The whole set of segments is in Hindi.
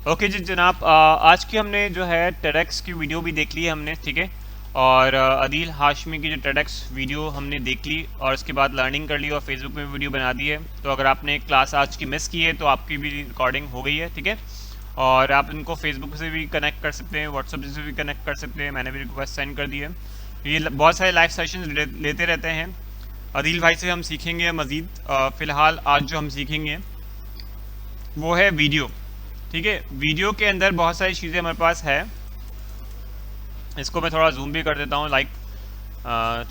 ओके जी जनाब, आज की हमने जो है टेडेक्स की वीडियो भी देख ली है हमने, ठीक है। और अदील हाशमी की जो टेडेक्स वीडियो हमने देख ली और उसके बाद लर्निंग कर ली और फेसबुक में वीडियो बना दी है। तो अगर आपने क्लास आज की मिस की है तो आपकी भी रिकॉर्डिंग हो गई है, ठीक है। और आप इनको फेसबुक से भी कनेक्ट कर सकते हैं, व्हाट्सएप से भी कनेक्ट कर सकते हैं, मैंने भी रिक्वेस्ट सेंड कर दी है। ये बहुत सारे लाइव सेशन लेते रहते हैं। अदील भाई से हम सीखेंगे मज़ीद। फ़िलहाल आज जो हम सीखेंगे वो है वीडियो, ठीक है। वीडियो के अंदर बहुत सारी चीज़ें हमारे पास है। इसको मैं थोड़ा जूम भी कर देता हूँ, लाइक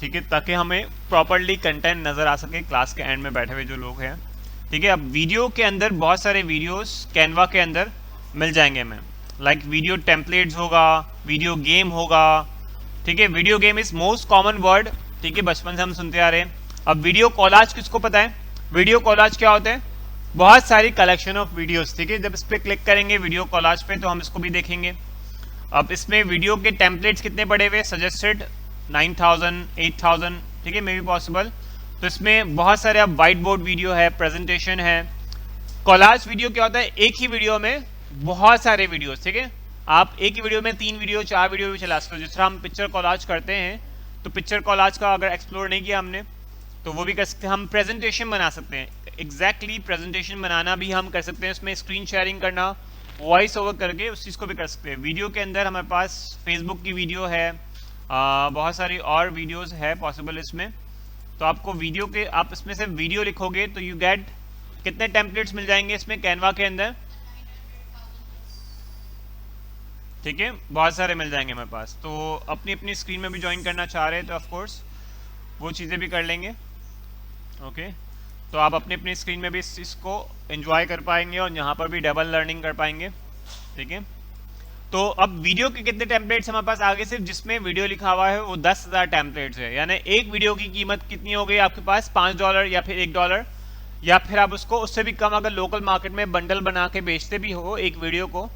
ठीक है, ताकि हमें प्रॉपरली कंटेंट नज़र आ सके क्लास के एंड में बैठे हुए जो लोग हैं, ठीक है। अब वीडियो के अंदर बहुत सारे वीडियोस कैनवा के अंदर मिल जाएंगे हमें। लाइक वीडियो टेम्पलेट्स होगा, वीडियो गेम होगा, ठीक है। Video game is most common word, ठीक है, बचपन से हम सुनते आ रहे हैं। अब वीडियो कॉलाज किसको पता है? वीडियो कॉलाज क्या होता है? बहुत सारी कलेक्शन ऑफ वीडियोस, ठीक है। जब इस पर क्लिक करेंगे वीडियो कॉलाज पे तो हम इसको भी देखेंगे। अब इसमें वीडियो के टेम्पलेट्स कितने पड़े हुए? सजेस्टेड 9000 8000, ठीक है, मे बी पॉसिबल। तो इसमें बहुत सारे, अब वाइट बोर्ड वीडियो है, प्रेजेंटेशन है। कॉलाज वीडियो क्या होता है? एक ही वीडियो में बहुत सारे वीडियोस, ठीक है। आप एक ही वीडियो में 3 वीडियो 4 वीडियो भी चला सकते हो। जिस तरह हम पिक्चर कॉलाज करते हैं, तो पिक्चर कॉलाज का अगर एक्सप्लोर नहीं किया हमने तो वो भी कर सकते हैं। हम प्रेजेंटेशन बना सकते हैं, एग्जैक्टली प्रेजेंटेशन बनाना भी हम कर सकते हैं। उसमें स्क्रीन शेयरिंग करना, वॉइस ओवर करके उस चीज़ को भी कर सकते हैं। वीडियो के अंदर हमारे पास फेसबुक की वीडियो है, बहुत सारी और वीडियोस है पॉसिबल इसमें। तो आपको वीडियो के, आप इसमें से वीडियो लिखोगे तो यू गेट कितने टेम्पलेट्स मिल जाएंगे इसमें कैनवा के अंदर, ठीक है, बहुत सारे मिल जाएंगे हमारे पास। तो अपनी अपनी स्क्रीन में भी ज्वाइन करना चाह रहे हैं तो ऑफकोर्स वो चीज़ें भी कर लेंगे, ओके। तो आप अपनी अपनी स्क्रीन में भी इस चीज़ को एंजॉय कर पाएंगे और यहाँ पर भी डबल लर्निंग कर पाएंगे, ठीक है। तो अब वीडियो के कितने टेम्पलेट्स हमारे पास आगे, सिर्फ जिसमें वीडियो लिखा हुआ है वो 10,000 टेम्पलेट्स है। यानी एक वीडियो की कीमत कितनी हो गई आपके पास? $5 या फिर $1, या फिर आप उसको उससे भी कम अगर लोकल मार्केट में बंडल बना के बेचते भी हो एक वीडियो को,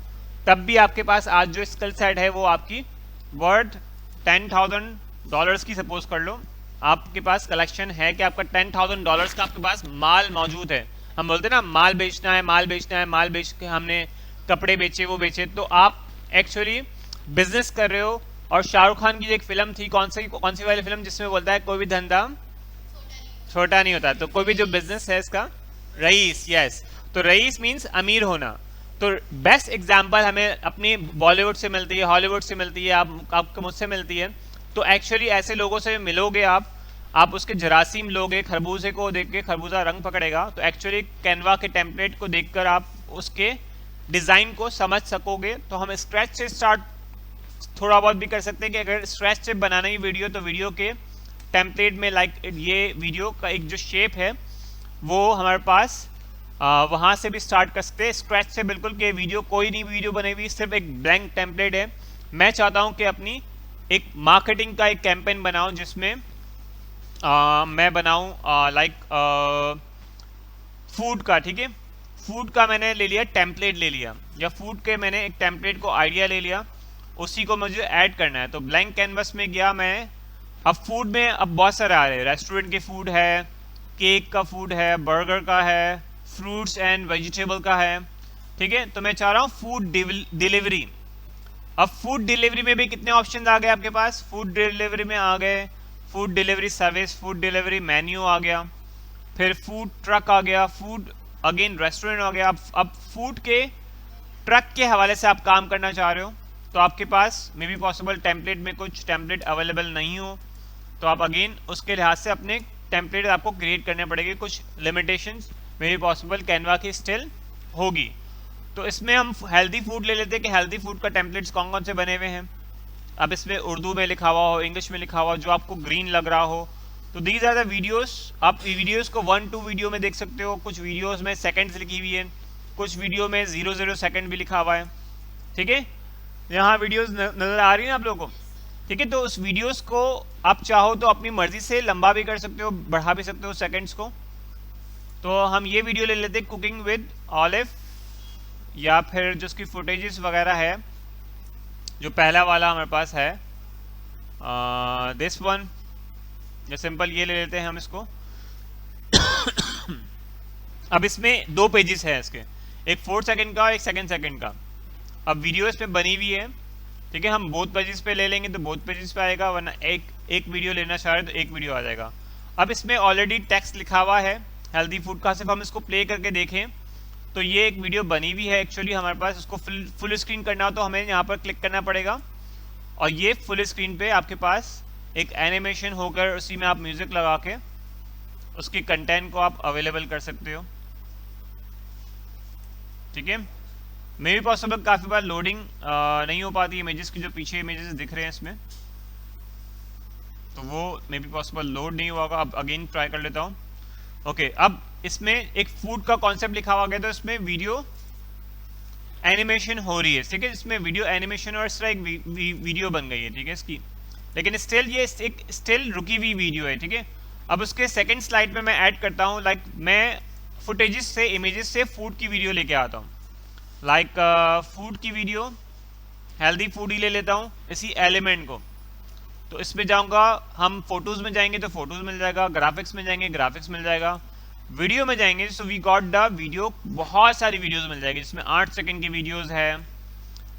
तब भी आपके पास आज जो स्किल सेट है वो आपकी वर्थ $10,000 की, सपोज कर लो। आपके पास कलेक्शन है कि आपका $10,000 का आपके पास माल मौजूद है। हम बोलते हैं ना माल बेचना है, माल बेचना है, माल बेच के हमने कपड़े बेचे, वो बेचे। तो आप एक्चुअली बिजनेस कर रहे हो। और शाहरुख खान की एक फिल्म थी, कौन सी वाली फिल्म, जिसमें बोलता है कोई भी धंधा छोटा नहीं होता। तो कोई भी जो बिजनेस है इसका रईस, यस। तो रईस मीन्स अमीर होना। तो बेस्ट एग्जांपल हमें अपनी बॉलीवुड से मिलती है, हॉलीवुड से मिलती है, आपको मुझसे मिलती है। तो एक्चुअली ऐसे लोगों से मिलोगे आप उसके जरासीम लोगे, खरबूजे को देख के खरबूजा रंग पकड़ेगा। तो एक्चुअली कैनवा के टेम्पलेट को देखकर आप उसके डिज़ाइन को समझ सकोगे। तो हम स्क्रैच से स्टार्ट थोड़ा बहुत भी कर सकते हैं कि अगर स्क्रैच से बनाना ही वीडियो, तो वीडियो के टेम्पलेट में लाइक ये वीडियो का एक जो शेप है वो हमारे पास वहाँ से भी स्टार्ट कर सकते हैं स्क्रैच से, बिल्कुल कि वीडियो कोई नहीं वीडियो बनी हुई, सिर्फ एक ब्लैंक टेम्पलेट है। मैं चाहता हूँ कि अपनी एक मार्केटिंग का एक कैंपेन बनाऊँ जिसमें मैं बनाऊँ लाइक फूड का, ठीक है। फूड का मैंने ले लिया टेम्पलेट, ले लिया, या फूड के मैंने एक टेम्पलेट को आइडिया ले लिया, उसी को मुझे ऐड करना है। तो ब्लैंक कैनवस में गया मैं। अब फूड में अब बहुत सारे आ रहे हैं, रेस्टोरेंट के फूड है, केक का फूड है, बर्गर का है, फ्रूट्स एंड वेजिटेबल का है, ठीक है। तो मैं चाह रहा हूँ फूड डिलीवरी। अब फूड डिलीवरी में भी कितने ऑप्शन आ गए आपके पास? फूड डिलीवरी में आ गए food delivery service, food delivery menu आ गया, फिर फूड ट्रक आ गया, फूड अगेन रेस्टोरेंट आ गया। अब फूड के ट्रक के हवाले से आप काम करना चाह रहे हो तो आपके पास मे बी पॉसिबल टेम्पलेट में कुछ टेम्पलेट अवेलेबल नहीं हो, तो आप अगेन उसके लिहाज से अपने टेम्पलेट आपको क्रिएट करने पड़ेंगे। कुछ limitations may be possible Canva की स्टिल होगी। तो इसमें हम हेल्दी फूड ले लेते हैं कि हेल्दी फूड का टेम्पलेट्स कौन कौन से बने हुए हैं। अब इसमें उर्दू में लिखा हुआ हो, इंग्लिश में लिखा हुआ हो, जो आपको ग्रीन लग रहा हो। तो दीज आर द वीडियोस। आप वीडियोस को 1-2 वीडियो में देख सकते हो। कुछ वीडियोस में सेकंड्स लिखी हुई है, कुछ वीडियो में 0-0 सेकंड भी लिखा हुआ है, ठीक है। यहाँ वीडियोस नज़र आ रही है आप लोगों को, ठीक है। तो उस वीडियोस को आप चाहो तो अपनी मर्जी से लंबा भी कर सकते हो, बढ़ा भी सकते हो सेकंड्स को। तो हम ये वीडियो ले लेते हैं, कुकिंग विद ऑलिव, या फिर जो उसकी फुटेजेस वगैरह है, जो पहला वाला हमारे पास है दिस वन, या सिंपल ये ले लेते हैं हम इसको। अब इसमें 2 पेजेस है इसके, एक 4 सेकंड का और एक 2 सेकंड का। अब वीडियो इसमें बनी हुई है, ठीक है, हम बोथ पेजेस पे ले लेंगे तो बोथ पेजेस पे आएगा, वरना एक वीडियो लेना चाह रहे तो एक वीडियो आ जाएगा। अब इसमें ऑलरेडी टेक्स्ट लिखा हुआ है हेल्दी फूड का, सिर्फ हम इसको प्ले करके देखें तो ये एक वीडियो बनी हुई है एक्चुअली हमारे पास। उसको फुल स्क्रीन करना हो तो हमें यहाँ पर क्लिक करना पड़ेगा और ये फुल स्क्रीन पे आपके पास एक एनिमेशन होकर उसी में आप म्यूजिक लगा के उसकी कंटेंट को आप अवेलेबल कर सकते हो, ठीक है। मे भी पॉसिबल काफ़ी बार लोडिंग नहीं हो पाती इमेजेस की, जो पीछे इमेजेस दिख रहे हैं इसमें, तो वो मे भी पॉसिबल लोड नहीं हुआ होगा। अब अगेन ट्राई कर लेता हूँ। ओके, अब इसमें एक फूड का कॉन्सेप्ट लिखा हुआ गया तो इसमें वीडियो एनिमेशन हो रही है, ठीक है, इसमें वीडियो एनिमेशन और इस तरह एक वीडियो बन गई है, ठीक है इसकी, लेकिन स्टिल ये एक स्टिल रुकी हुई वीडियो है, ठीक है। अब उसके सेकंड स्लाइड पे मैं ऐड करता हूँ, लाइक मैं फुटेजेस से इमेजेस से फूड की वीडियो लेके आता हूँ, लाइक फूड की वीडियो, हेल्दी फूड ही ले लेता हूँ इसी एलिमेंट को। तो इसमें जाऊँगा, हम फोटोज़ में जाएंगे तो फोटोज़ मिल जाएगा, ग्राफिक्स में जाएंगे ग्राफिक्स मिल जाएगा, वीडियो में जाएंगे so we got the video, बहुत सारी वीडियोस मिल जाएगी जिसमें 8 सेकंड की वीडियोस है,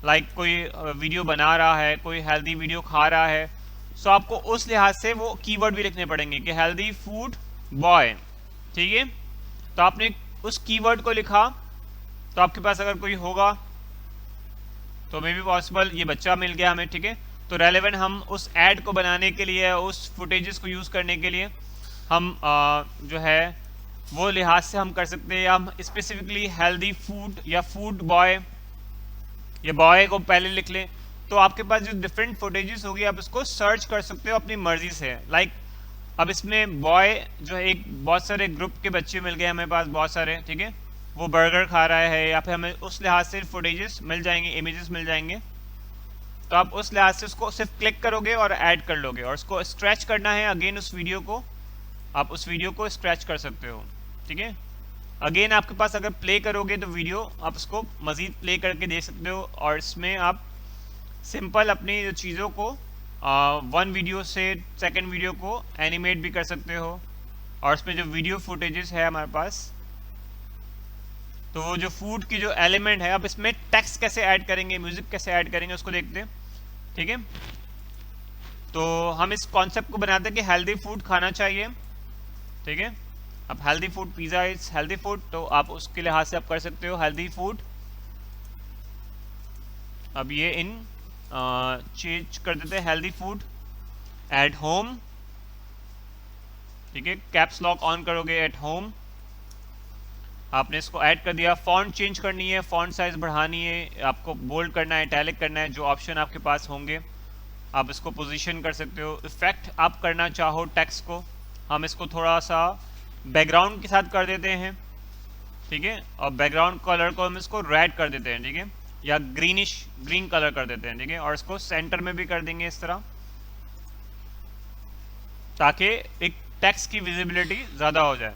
लाइक कोई वीडियो बना रहा है, कोई हेल्दी वीडियो खा रहा है। सो आपको उस लिहाज से वो कीवर्ड भी लिखने पड़ेंगे कि हेल्दी फूड बॉय, ठीक है। तो आपने उस कीवर्ड को लिखा तो आपके पास अगर कोई होगा तो मे बी पॉसिबल ये बच्चा मिल गया हमें, ठीक है। तो रेलेवेंट हम उस ऐड को बनाने के लिए, उस फुटेजेस को यूज़ करने के लिए हम जो है वो लिहाज से हम कर सकते हैं, या हम स्पेसिफिकली हेल्दी फूड या फूड बॉय, या बॉय को पहले लिख लें। तो आपके पास जो डिफरेंट फुटेजेस होगी आप इसको सर्च कर सकते हो अपनी मर्जी से। लाइक अब इसमें बॉय जो है, एक बहुत सारे ग्रुप के बच्चे मिल गए हमें पास बहुत सारे, ठीक है, वो बर्गर खा रहा है, या फिर हमें उस लिहाज से फुटेजेस मिल जाएंगे, इमेजेस मिल जाएंगे। तो आप उस लिहाज से उसको सिर्फ क्लिक करोगे और ऐड कर लोगे, और उसको स्ट्रेच करना है अगेन, उस वीडियो को आप उस वीडियो को स्ट्रेच कर सकते हो, ठीक है। अगेन आपके पास अगर प्ले करोगे तो वीडियो आप उसको मज़ीद प्ले करके देख सकते हो, और इसमें आप सिंपल अपनी जो चीज़ों को वन वीडियो से सेकंड वीडियो को एनिमेट भी कर सकते हो। और इसमें जो वीडियो फुटेजेस है हमारे पास, तो वो जो फूड की जो एलिमेंट है, अब इसमें टेक्स्ट कैसे ऐड करेंगे, म्यूजिक कैसे ऐड करेंगे उसको देखते हैं, ठीक है। तो हम इस कॉन्सेप्ट को बनाते हैं कि हेल्दी फूड खाना चाहिए, ठीक है। अब healthy food, pizza is healthy food, तो आप उसके लिहाज से आप कर सकते हो हेल्दी फूड। अब ये इन चेंज कर देते हैं, हेल्दी फूड एट होम, ठीक है, कैप्स लॉक ऑन करोगे, एट होम आपने इसको ऐड कर दिया। फॉन्ट चेंज करनी है, फॉन्ट साइज बढ़ानी है, आपको बोल्ड करना है, इटैलिक करना है, जो ऑप्शन आपके पास होंगे आप इसको पोजीशन कर सकते हो। इफेक्ट आप करना चाहो टेक्स्ट को, हम इसको थोड़ा सा बैकग्राउंड के साथ कर देते हैं, ठीक है, और बैकग्राउंड कलर को हम इसको रेड कर देते हैं, ठीक है, या ग्रीन कलर कर देते हैं, ठीक है, और इसको सेंटर में भी कर देंगे इस तरह, ताकि एक टेक्स्ट की विजिबिलिटी ज़्यादा हो जाए।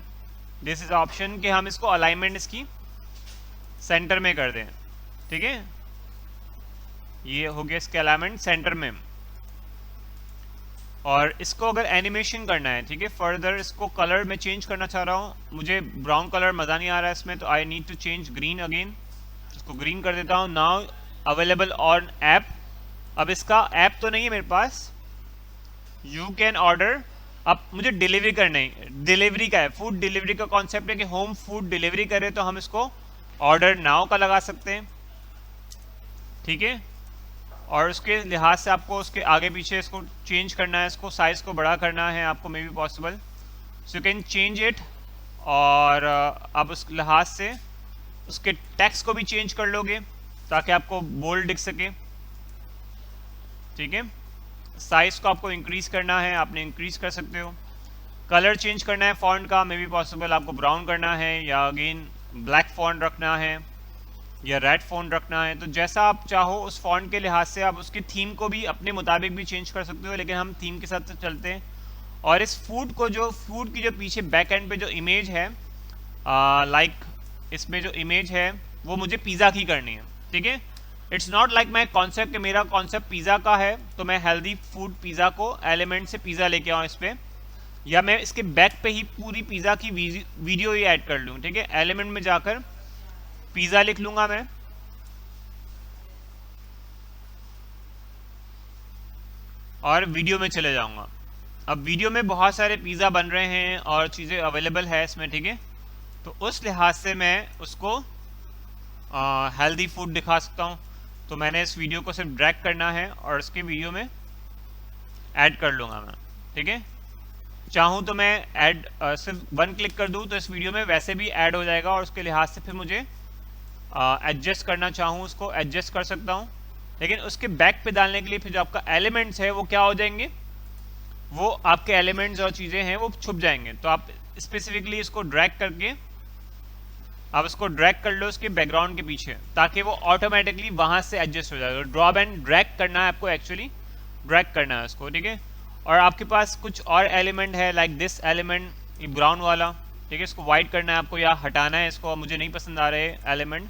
दिस इज ऑप्शन कि हम इसको अलाइनमेंट इसकी सेंटर में कर दें, ठीक है, ये हो गया इसके अलाइनमेंट सेंटर में। और इसको अगर एनिमेशन करना है, ठीक है, फर्दर इसको कलर में चेंज करना चाह रहा हूँ, मुझे ब्राउन कलर मज़ा नहीं आ रहा है इसमें, तो I need to change green again, इसको ग्रीन कर देता हूँ। नाउ अवेलेबल ऑन ऐप, अब इसका ऐप तो नहीं है मेरे पास, यू कैन ऑर्डर। अब मुझे डिलीवरी करना है, डिलीवरी का है, फूड डिलीवरी का कॉन्सेप्ट है कि होम फूड डिलीवरी करे, तो हम इसको ऑर्डर नाउ का लगा सकते हैं, ठीक है। और उसके लिहाज से आपको उसके आगे पीछे इसको चेंज करना है, इसको साइज़ को बड़ा करना है आपको, may be possible, so you can change it. और आप उस लिहाज से उसके टेक्स्ट को भी चेंज कर लोगे ताकि आपको बोल्ड दिख सके, ठीक है। साइज़ को आपको इंक्रीज़ करना है, आपने इंक्रीज़ कर सकते हो। कलर चेंज करना है फॉन्ट का, मे बी पॉसिबल आपको ब्राउन करना है, या अगेन ब्लैक फॉन्ट रखना है, या रेड फॉन्ट रखना है, तो जैसा आप चाहो उस फॉन्ट के लिहाज से आप उसकी थीम को भी अपने मुताबिक भी चेंज कर सकते हो, लेकिन हम थीम के साथ चलते हैं। और इस फूड को, जो फूड की जो पीछे बैक एंड पे जो इमेज है, लाइक इसमें जो इमेज है वो मुझे पिज़्ज़ा की करनी है, ठीक है। It's not like my concept, मेरा कॉन्सेप्ट पिज़्ज़ा का है तो मैं हेल्दी फूड पिज़्ज़ा को एलिमेंट से पिज़्ज़ा लेके आऊँ इस पर, या मैं इसके बैक पे ही पूरी पिज़्ज़ा की वीडियो ही ऐड कर लूँ, ठीक है। एलिमेंट में जाकर पिज़्ज़ा लिख लूँगा मैं, और वीडियो में चले जाऊंगा। अब वीडियो में बहुत सारे पिज़्ज़ा बन रहे हैं और चीज़ें अवेलेबल है इसमें, ठीक है। तो उस लिहाज से मैं उसको हेल्दी फूड दिखा सकता हूँ। तो मैंने इस वीडियो को सिर्फ ड्रैग करना है और इसके वीडियो में ऐड कर लूँगा मैं, ठीक है। चाहूँ तो मैं ऐड सिर्फ 1 क्लिक कर दूँ तो इस वीडियो में वैसे भी ऐड हो जाएगा, और उसके लिहाज से फिर मुझे एडजस्ट करना चाहूँ उसको एडजस्ट कर सकता हूँ। लेकिन उसके बैक पे डालने के लिए फिर जो आपका एलिमेंट्स है वो क्या हो जाएंगे, वो आपके एलिमेंट्स और चीज़ें हैं वो छुप जाएंगे। तो आप स्पेसिफिकली इसको ड्रैग करके आप इसको ड्रैग कर लो उसके बैकग्राउंड के पीछे, ताकि वो ऑटोमेटिकली वहाँ से एडजस्ट हो जाएगा। ड्रॉप एंड ड्रैग करना है आपको, एक्चुअली ड्रैग करना है उसको, ठीक है। और आपके पास कुछ और एलिमेंट है लाइक दिस एलिमेंट, ये ब्राउन वाला, ठीक है। इसको वाइट करना है आपको या हटाना है इसको, मुझे नहीं पसंद आ रहे एलिमेंट।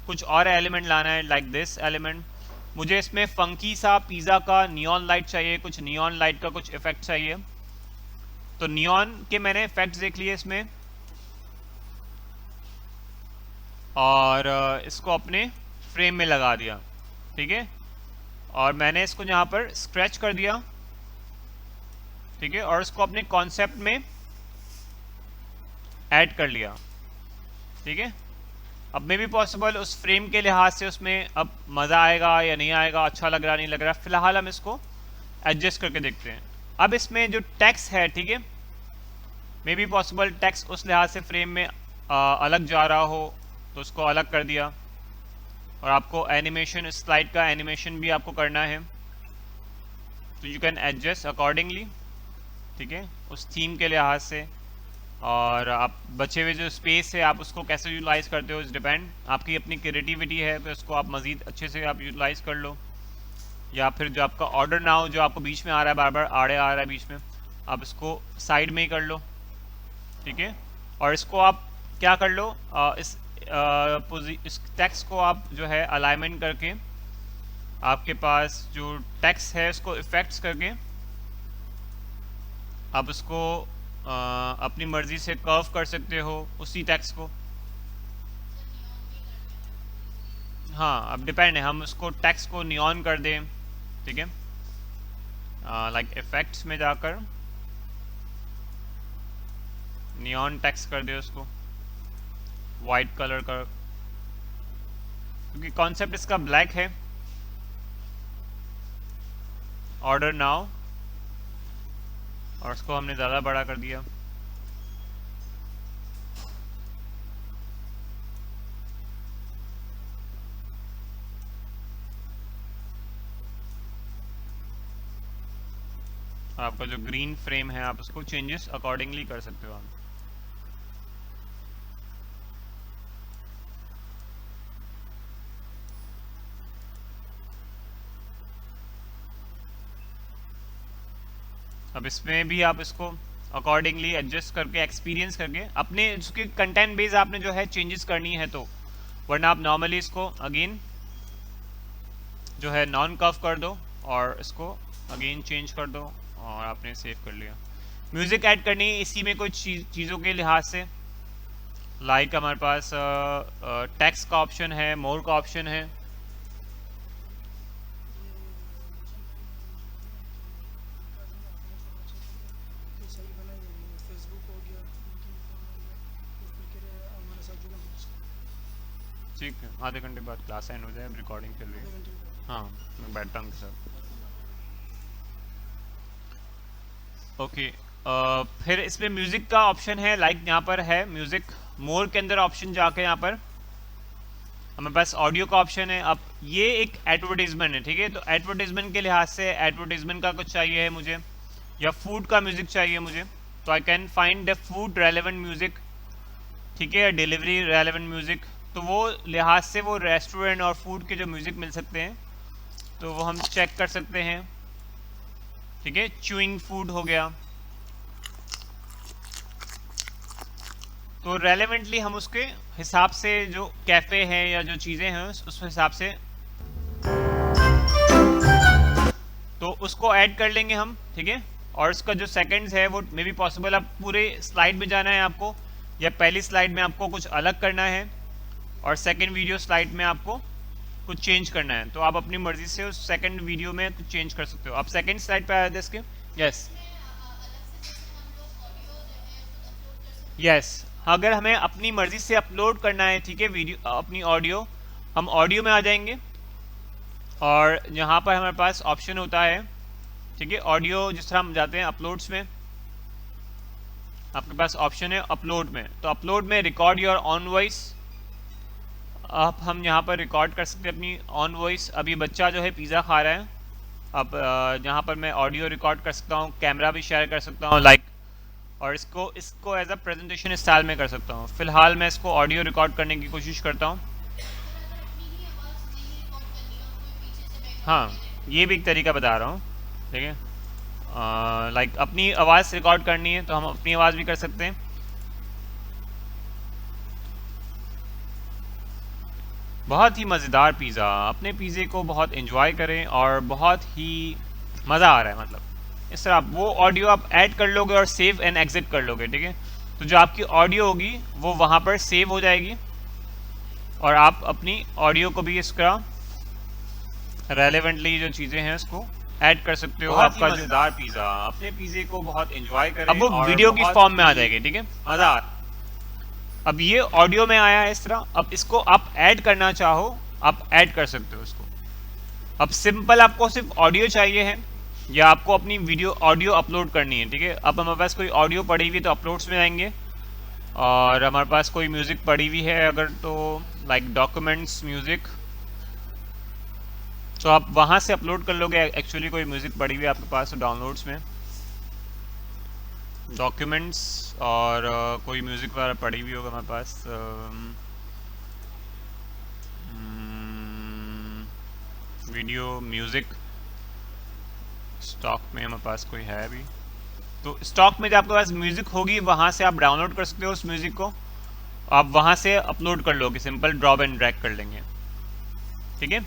कुछ और एलिमेंट लाना है लाइक दिस एलिमेंट। मुझे इसमें फंकी सा पिज़्ज़ा का नियॉन लाइट चाहिए, कुछ नियॉन लाइट का कुछ इफेक्ट चाहिए। तो नियॉन के मैंने इफेक्ट्स देख लिए इसमें, और इसको अपने फ्रेम में लगा दिया, ठीक है। और मैंने इसको यहाँ पर स्क्रैच कर दिया, ठीक है, और इसको अपने कॉन्सेप्ट में ऐड कर लिया, ठीक है। अब मे भी पॉसिबल उस फ्रेम के लिहाज से उसमें अब मज़ा आएगा या नहीं आएगा, अच्छा लग रहा नहीं लग रहा, फिलहाल हम इसको एडजस्ट करके देखते हैं। अब इसमें जो टेक्स्ट है, ठीक है, मे भी पॉसिबल टेक्स्ट उस लिहाज से फ्रेम में अलग जा रहा हो, तो उसको अलग कर दिया। और आपको एनिमेशन, स्लाइड का एनिमेशन भी आपको करना है, तो यू कैन एडजस्ट अकॉर्डिंगली, ठीक है, उस थीम के लिहाज से। और आप बचे हुए जो स्पेस है आप उसको कैसे यूटिलाइज़ करते हो, इस डिपेंड, आपकी अपनी क्रिएटिविटी है, तो इसको आप मज़ीद अच्छे से आप यूटिलाइज़ कर लो। या फिर जो आपका ऑर्डर ना हो, जो आपको बीच में आ रहा है, बार बार आड़े आ रहा है बीच में, आप इसको साइड में ही कर लो, ठीक है। और इसको आप क्या कर लो, इस टेक्स्ट को आप जो है अलाइनमेंट करके, आपके पास जो टेक्स्ट है उसको इफेक्ट्स करके आप उसको अपनी मर्जी से कर्व कर सकते हो उसी टेक्स्ट को। हाँ, अब डिपेंड है, हम उसको टेक्स्ट को नियॉन कर दें, ठीक है, लाइक इफेक्ट्स में जाकर नियॉन टेक्स्ट कर दे उसको वाइट कलर का, क्योंकि कॉन्सेप्ट इसका ब्लैक है। ऑर्डर नाउ, और उसको हमने ज़्यादा बड़ा कर दिया। आपका जो ग्रीन फ्रेम है आप उसको चेंजेस अकॉर्डिंगली कर सकते हो आप। अब इसमें भी आप इसको अकॉर्डिंगली एडजस्ट करके, एक्सपीरियंस करके, अपने उसके कंटेंट बेस आपने जो है चेंजेस करनी है, तो वरना आप नॉर्मली इसको अगेन जो है नॉन कर्व कर दो और इसको अगेन चेंज कर दो और आपने सेव कर लिया। म्यूज़िक ऐड करनी है इसी में कुछ चीज़ों के लिहाज से, लाइक हमारे पास टेक्स्ट का ऑप्शन है, मोर का ऑप्शन है। ठीक है, आधे घंटे बाद क्लास एंड हो जाए, रिकॉर्डिंग चल रही है। हाँ, मैं बैठता हूँ सर। ओके, फिर इसमें म्यूज़िक का ऑप्शन है, लाइक यहाँ पर है म्यूज़िक, मोर के अंदर ऑप्शन जाके यहाँ पर हमारे पास ऑडियो का ऑप्शन है। अब ये एक एडवर्टीजमेंट है, ठीक है, तो एडवर्टीजमेंट के लिहाज से एडवर्टीजमेंट का कुछ चाहिए है मुझे, या फूड का म्यूज़िक चाहिए मुझे, तो I can find the food relevant music, ठीक है, या डिलीवरी रेलेवेंट म्यूज़िक। तो वो लिहाज से वो रेस्टोरेंट और फूड के जो म्यूज़िक मिल सकते हैं तो वो हम चेक कर सकते हैं, ठीक है। च्यूइंग फूड हो गया, तो रेलेवेंटली हम उसके हिसाब से जो कैफ़े हैं या जो चीज़ें हैं उस हिसाब से तो उसको ऐड कर लेंगे हम, ठीक है। और इसका जो सेकंड्स है वो मे बी पॉसिबल, अब पूरे स्लाइड में जाना है आपको या पहली स्लाइड में आपको कुछ अलग करना है और सेकंड वीडियो स्लाइड में आपको कुछ चेंज करना है तो आप अपनी मर्जी से उस सेकंड वीडियो में कुछ चेंज कर सकते हो। आप सेकंड स्लाइड पे आए थे इसके। यस यस, अगर हमें अपनी मर्जी से अपलोड करना है, ठीक है, वीडियो अपनी ऑडियो, हम ऑडियो में आ जाएंगे और यहाँ पर हमारे पास ऑप्शन होता है, ठीक है, ऑडियो। जिस तरह हम जाते हैं अपलोड्स में, आपके पास ऑप्शन है अपलोड में, तो अपलोड में रिकॉर्ड योर ऑन वॉइस, अब हम यहाँ पर रिकॉर्ड कर सकते हैं अपनी ऑन वॉइस। अब ये बच्चा जो है पिज़्ज़ा खा रहा है, अब यहाँ पर मैं ऑडियो रिकॉर्ड कर सकता हूँ, कैमरा भी शेयर कर सकता हूँ लाइक, और इसको एज अ प्रेजेंटेशन स्टाइल में कर सकता हूँ। फिलहाल मैं इसको ऑडियो रिकॉर्ड करने की कोशिश करता हूँ। हाँ, ये भी एक तरीका बता रहा हूँ, ठीक है, लाइक अपनी आवाज़ रिकॉर्ड करनी है तो हम अपनी आवाज़ भी कर सकते हैं। बहुत ही मज़ेदार पिज़्ज़ा, अपने पिज़्ज़े को बहुत एंजॉय करें और बहुत ही मज़ा आ रहा है। मतलब इस तरह आप वो ऑडियो आप ऐड कर लोगे और सेव एंड एग्जिट कर लोगे, ठीक है, तो जो आपकी ऑडियो होगी वो वहाँ पर सेव हो जाएगी और आप अपनी ऑडियो को भी इसका रेलेवेंटली जो चीज़ें हैं उसको ऐड कर सकते हो। आपका मज़ेदार पिज़्ज़ा, अपने पिज़्ज़े को बहुत एंजॉय करें, अब वो वीडियो की फॉर्म में आ जाएगी, ठीक है, मज़ा आ। अब ये ऑडियो में आया है इस तरह, अब इसको आप ऐड करना चाहो आप ऐड कर सकते हो इसको। अब सिंपल आपको सिर्फ ऑडियो चाहिए है या आपको अपनी वीडियो ऑडियो अपलोड करनी है, ठीक है। अब हमारे पास कोई ऑडियो पड़ी हुई तो अपलोड्स में आएंगे और हमारे पास कोई म्यूज़िक पड़ी हुई है अगर तो लाइक डॉक्यूमेंट्स म्यूज़िक, तो आप वहाँ से अपलोड कर लोगे। एक्चुअली कोई म्यूज़िक पड़ी हुई है आपके पास तो डाउनलोड्स में डॉक्यूमेंट्स और कोई म्यूज़िक वगैरह पड़ी हुई होगा हमारे पास, वीडियो म्यूज़िक स्टॉक में हमारे पास कोई है अभी, तो स्टॉक में जो आपके पास म्यूज़िक होगी वहाँ से आप डाउनलोड कर सकते हो उस म्यूज़िक को, आप वहाँ से अपलोड कर लोगे, सिंपल ड्रॉप एंड ड्रैग कर लेंगे, ठीक है,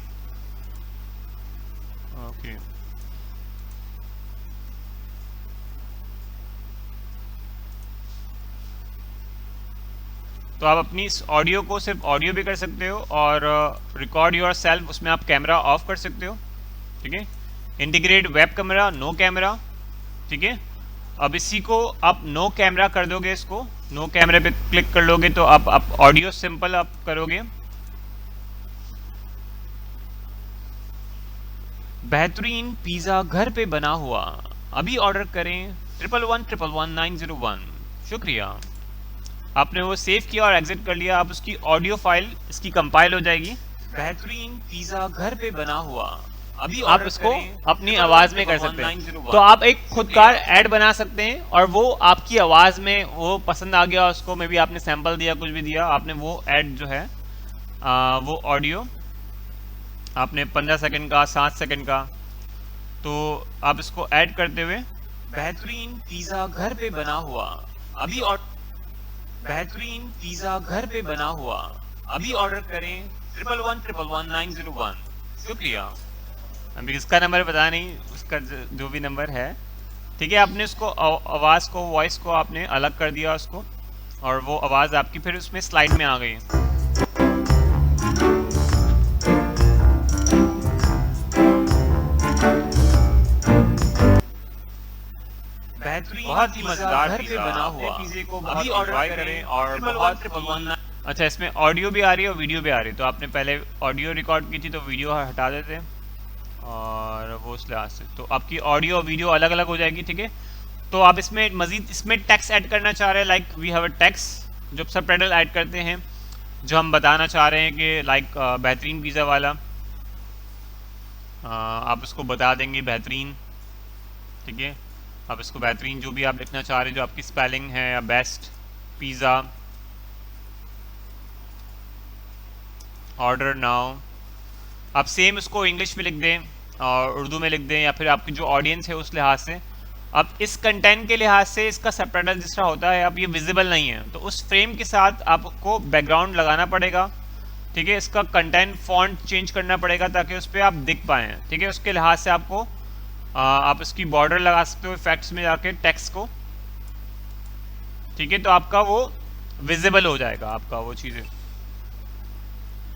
ओके। तो आप अपनी इस ऑडियो को सिर्फ ऑडियो भी कर सकते हो और रिकॉर्ड योर सेल्फ, उसमें आप कैमरा ऑफ कर सकते हो, ठीक है, integrate web camera, no camera, ठीक है। अब इसी को आप नो कैमरा कर दोगे, इसको नो कैमरे पे क्लिक कर लोगे तो आप ऑडियो सिंपल आप करोगे। बेहतरीन पिज़्ज़ा घर पे बना हुआ, अभी ऑर्डर करें 11111901। शुक्रिया, आपने वो सेव किया और एग्जिट कर लिया। अब उसकी ऑडियो फाइल इसकी कंपाइल हो जाएगी। बेहतरीन पिज़्ज़ा घर पे बना हुआ, अभी आप इसको अपनी आवाज़ में कर सकते हैं। तो आप एक खुद का ऐड बना सकते हैं और वो आपकी आवाज़ में वो पसंद आ गया उसको, मे भी आपने सैंपल दिया कुछ भी दिया, आपने वो ऐड जो है वो ऑडियो आपने 15 सेकंड का 7 सेकंड का, तो आप इसको ऐड करते हुए बेहतरीन पिज़्ज़ा घर पे बना हुआ, अभी बेहतरीन पिज़्ज़ा घर पे बना हुआ, अभी ऑर्डर करें 11111901। शुक्रिया, अभी किसका नंबर पता नहीं, उसका जो भी नंबर है, ठीक है। आपने उसको आवाज़ को वॉइस को आपने अलग कर दिया उसको और वो आवाज़ आपकी फिर उसमें स्लाइड में आ गई। बहुत ही मजेदार घर पे बना हुआ पिज़्ज़े को अभी ऑर्डर करें और बहुत। अच्छा, इसमें ऑडियो भी आ रही है और वीडियो भी आ रही है, तो आपने पहले ऑडियो रिकॉर्ड की थी तो वीडियो हटा देते और वो उस लिहाज से तो आपकी ऑडियो और वीडियो अलग अलग हो जाएगी, ठीक है। तो आप इसमें मजीद इसमें टेक्स्ट ऐड करना चाह रहे हैं, like we have a text जो सबटाइटल ऐड करते हैं, जो हम बताना चाह रहे हैं कि लाइक बेहतरीन पिज़्ज़ा वाला, आप उसको बता देंगे बेहतरीन, ठीक है। आप इसको बेहतरीन जो भी आप लिखना चाह रहे हैं, जो आपकी स्पेलिंग है, या बेस्ट पिज़्ज़ा ऑर्डर नाउ, आप सेम उसको इंग्लिश में लिख दें और उर्दू में लिख दें, या फिर आपकी जो ऑडियंस है उस लिहाज से। अब इस कंटेंट के लिहाज से इसका सबटाइटल जिस तरह होता है, अब ये विजिबल नहीं है तो उस फ्रेम के साथ आपको बैकग्राउंड लगाना पड़ेगा, ठीक है। इसका कंटेंट फॉन्ट चेंज करना पड़ेगा ताकि उस पर आप दिख पाएँ, ठीक है। उसके लिहाज से आपको आप इसकी बॉर्डर लगा सकते हो इफेक्ट्स में जाके टेक्स्ट को, ठीक है, तो आपका वो विजिबल हो जाएगा आपका वो चीज़ें।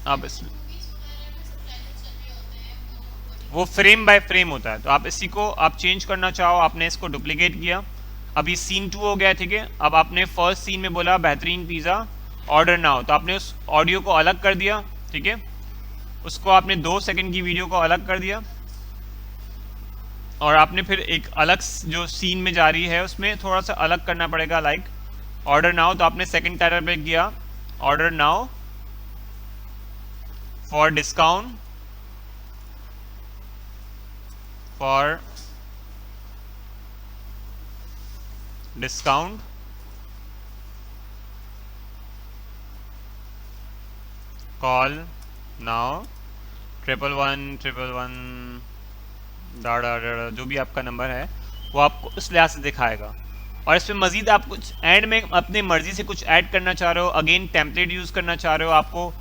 आप इसमें वो फ्रेम बाय फ्रेम होता है। तो आप इसी को आप चेंज करना चाहो, आपने इसको डुप्लीकेट किया, अभी सीन 2 हो गया, ठीक है। अब आपने फर्स्ट सीन में बोला बेहतरीन पिज़्ज़ा ऑर्डर नाउ, तो आपने उस ऑडियो को अलग कर दिया, ठीक है। उसको आपने 2 सेकंड की वीडियो को अलग कर दिया, और आपने फिर एक अलग जो सीन में जा रही है उसमें थोड़ा सा अलग करना पड़ेगा, लाइक ऑर्डर नाउ। तो आपने सेकंड टाइटल पे किया order now for discount for discount call now 111 जो भी आपका नंबर है वो आपको उस लिहाज से दिखाएगा। और इसमें मज़ीद आप कुछ ऐड में अपनी मर्ज़ी से कुछ ऐड करना चाह रहे हो, अगेन टेम्पलेट यूज़ करना चाह रहे हो, आपको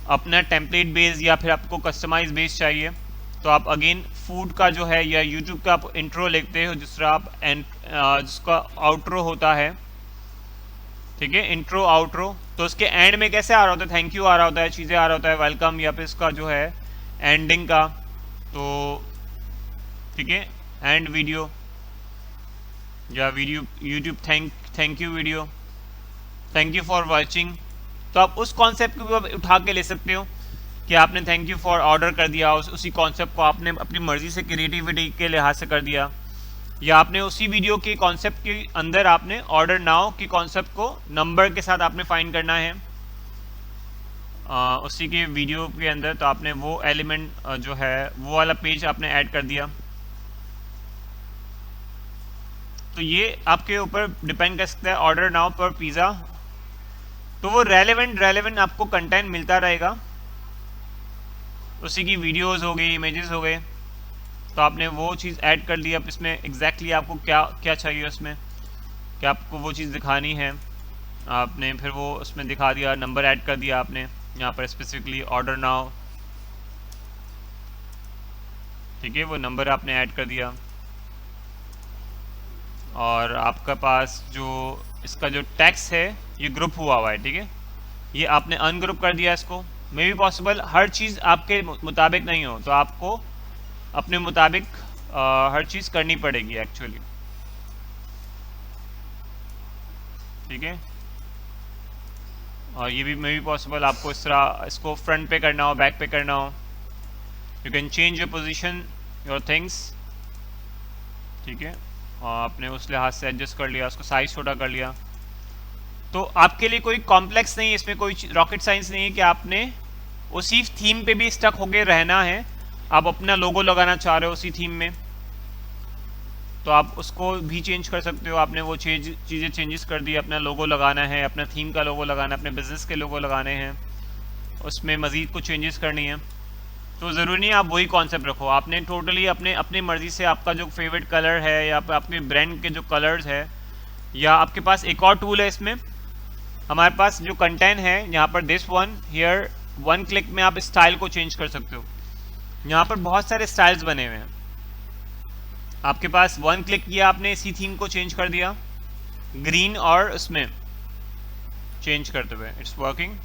अपना टेम्पलेट बेस या फिर आपको कस्टमाइज बेस चाहिए, तो आप अगेन फूड का जो है या यूट्यूब का आप इंट्रो लिखते हो, जिस तरह आप जिसका आउट्रो होता है, ठीक है, इंट्रो आउट्रो, तो उसके एंड में कैसे आ रहा होता है, थैंक यू आ रहा होता है, चीज़ें आ रहा होता है, वेलकम, या फिर इसका जो है एंडिंग का, तो ठीक है, एंड वीडियो या video YouTube thank you video, thank you for watching. तो आप उस कॉन्सेप्ट को भी उठा के ले सकते हो कि आपने थैंक यू फॉर ऑर्डर कर दिया, उसी कॉन्सेप्ट को आपने अपनी मर्ज़ी से क्रिएटिविटी के लिहाज से कर दिया, या आपने उसी वीडियो के कॉन्सेप्ट के अंदर आपने ऑर्डर नाउ की कॉन्सेप्ट को नंबर के साथ आपने फाइंड करना है उसी के वीडियो के अंदर, तो आपने वो एलिमेंट जो है वो वाला पेज आपने ऐड कर दिया। तो ये आपके ऊपर डिपेंड कर सकता है ऑर्डर नाउ पर पिज़्ज़ा, तो वो रेलेवेंट आपको कंटेंट मिलता रहेगा, उसी की वीडियोस हो गई, इमेजेस हो गए, तो आपने वो चीज़ ऐड कर ली। अब इसमें एग्जैक्टली आपको क्या क्या चाहिए उसमें, क्या आपको वो चीज़ दिखानी है, आपने फिर वो उसमें दिखा दिया, नंबर ऐड कर दिया आपने यहाँ पर स्पेसिफिकली ऑर्डर नाउ, ठीक है, वो नंबर आपने ऐड कर दिया। और आपका पास जो इसका जो टेक्स्ट है ये ग्रुप हुआ है, ठीक है, ये आपने अनग्रुप कर दिया इसको। मे बी पॉसिबल हर चीज़ आपके मुताबिक नहीं हो, तो आपको अपने मुताबिक हर चीज़ करनी पड़ेगी एक्चुअली, ठीक है। और ये भी मे बी पॉसिबल आपको इस तरह इसको फ्रंट पे करना हो, बैक पे करना हो, you can change your position your things, ठीक है। और आपने उस लिहाज से एडजस्ट कर लिया, उसको साइज छोटा कर लिया, तो आपके लिए कोई कॉम्प्लेक्स नहीं है, इसमें कोई रॉकेट साइंस नहीं है कि आपने उसी थीम पे भी स्टक होके रहना है। आप अपना लोगो लगाना चाह रहे हो उसी थीम में, तो आप उसको भी चेंज कर सकते हो। आपने वो चीज़ें चेंजेस कर दी, अपना लोगो लगाना है, अपना थीम का लोगो लगाना है, अपने बिजनेस के लोगो लगाने हैं, उसमें मज़ीद कुछ चेंजेस करनी है, तो ज़रूरी नहीं आप वही कॉन्सेप्ट रखो, आपने टोटली अपनी मर्ज़ी से आपका जो फेवरेट कलर है या आपके ब्रांड के जो कलर्स है, या आपके पास एक और टूल है इसमें, हमारे पास जो कंटेंट है यहाँ पर this one here, one click में आप स्टाइल को चेंज कर सकते हो। यहाँ पर बहुत सारे स्टाइल्स बने हुए हैं, आपके पास वन क्लिक किया आपने, इसी थीम को चेंज कर दिया ग्रीन और उसमें चेंज करते हुए, इट्स वर्किंग,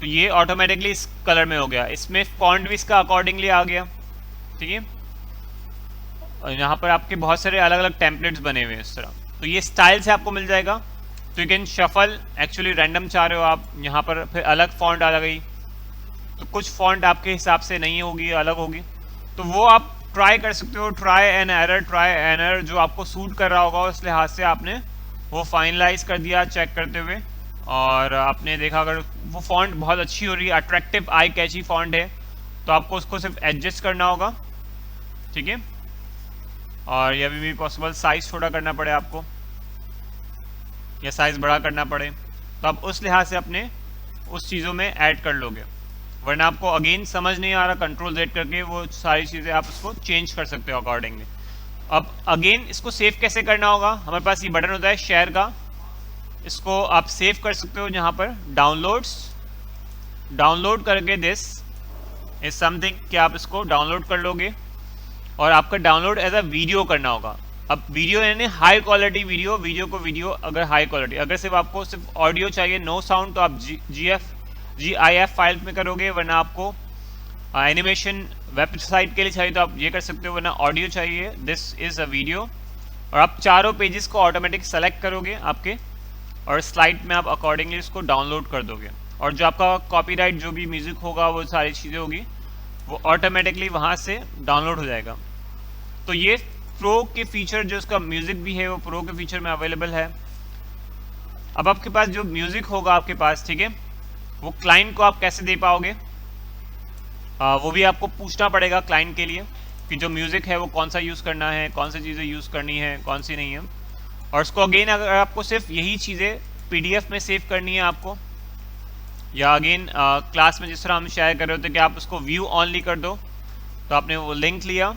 तो ये ऑटोमेटिकली इस कलर में हो गया, इसमें फॉन्ट भी इसका अकॉर्डिंगली आ गया, ठीक है। और यहाँ पर आपके बहुत सारे अलग अलग टेम्पलेट्स बने हुए हैं इस तरह, तो ये स्टाइल से आपको मिल जाएगा। तो you can shuffle, actually random चाह रहे हो आप, यहाँ पर फिर अलग फॉन्ट आ गई, तो कुछ फॉन्ट आपके हिसाब से नहीं होगी, अलग होगी, तो वो आप ट्राई कर सकते हो, ट्राई एंड एरर, जो आपको सूट कर रहा होगा उस लिहाज से आपने वो फाइनलाइज कर दिया चेक करते हुए, और आपने देखा अगर वो फॉन्ट बहुत अच्छी हो रही है, अट्रैक्टिव आई कैची फॉन्ट है, तो आपको उसको सिर्फ एडजस्ट करना होगा, ठीक है। और यह भी पॉसिबल साइज़ छोटा करना पड़े आपको, या साइज़ बड़ा करना पड़े, तो आप उस लिहाज से अपने उस चीज़ों में ऐड कर लोगे, वरना आपको अगेन समझ नहीं आ रहा, कंट्रोल Z करके वो सारी चीज़ें आप उसको चेंज कर सकते हो अकॉर्डिंगली। अब अगेन इसको सेव कैसे करना होगा, हमारे पास ये बटन होता है शेयर का, इसको आप सेव कर सकते हो यहाँ पर डाउनलोड करके, दिस इज समथिंग कि आप इसको डाउनलोड कर लोगे, और आपका डाउनलोड एज अ वीडियो करना होगा। अब वीडियो यानी हाई क्वालिटी वीडियो को वीडियो अगर हाई क्वालिटी, अगर सिर्फ आपको सिर्फ ऑडियो चाहिए नो साउंड, तो आप GIF फाइल में करोगे, वरना आपको एनिमेशन वेबसाइट के लिए चाहिए तो आप ये कर सकते हो, वरना ऑडियो चाहिए, दिस इज़ अ वीडियो। और आप चारों पेजेस को ऑटोमेटिक सेलेक्ट करोगे आपके, और स्लाइड में आप अकॉर्डिंगली इसको डाउनलोड कर दोगे, और जो आपका कॉपीराइट जो भी म्यूज़िक होगा वो सारी चीज़ें होगी वो ऑटोमेटिकली वहाँ से डाउनलोड हो जाएगा। तो ये प्रो के फीचर, जो उसका म्यूज़िक भी है वो प्रो के फीचर में अवेलेबल है। अब आपके पास जो म्यूज़िक होगा आपके पास, ठीक है, वो क्लाइंट को आप कैसे दे पाओगे, वो भी आपको पूछना पड़ेगा क्लाइंट के लिए कि जो म्यूज़िक है वो कौन सा यूज़ करना है, कौन सी चीज़ें यूज़ करनी है, कौन सी नहीं है। और उसको अगेन अगर आपको सिर्फ यही चीज़ें PDF में सेव करनी है आपको, या अगेन क्लास में जिस तरह हम शेयर कर रहे होते कि आप उसको व्यू ऑनली कर दो, तो आपने वो लिंक लिया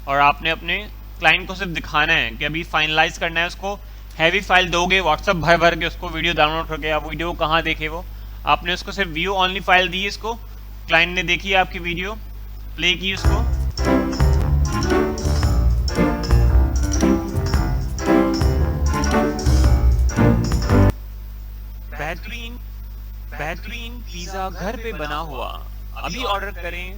और आपने अपने क्लाइंट को सिर्फ दिखाना है कि अभी फाइनलाइज करना है, उसको हैवी फाइल दोगे व्हाट्सअप भर भर के, उसको वीडियो डाउनलोड करके, आप वीडियो कहाँ देखे वो, आपने उसको सिर्फ व्यू ऑनली फाइल दी, इसको क्लाइंट ने देखी आपकी वीडियो, प्ले की उसको, बेहतरीन बेहतरीन पिज़्ज़ा घर पे बना हुआ, अभी ऑर्डर करें।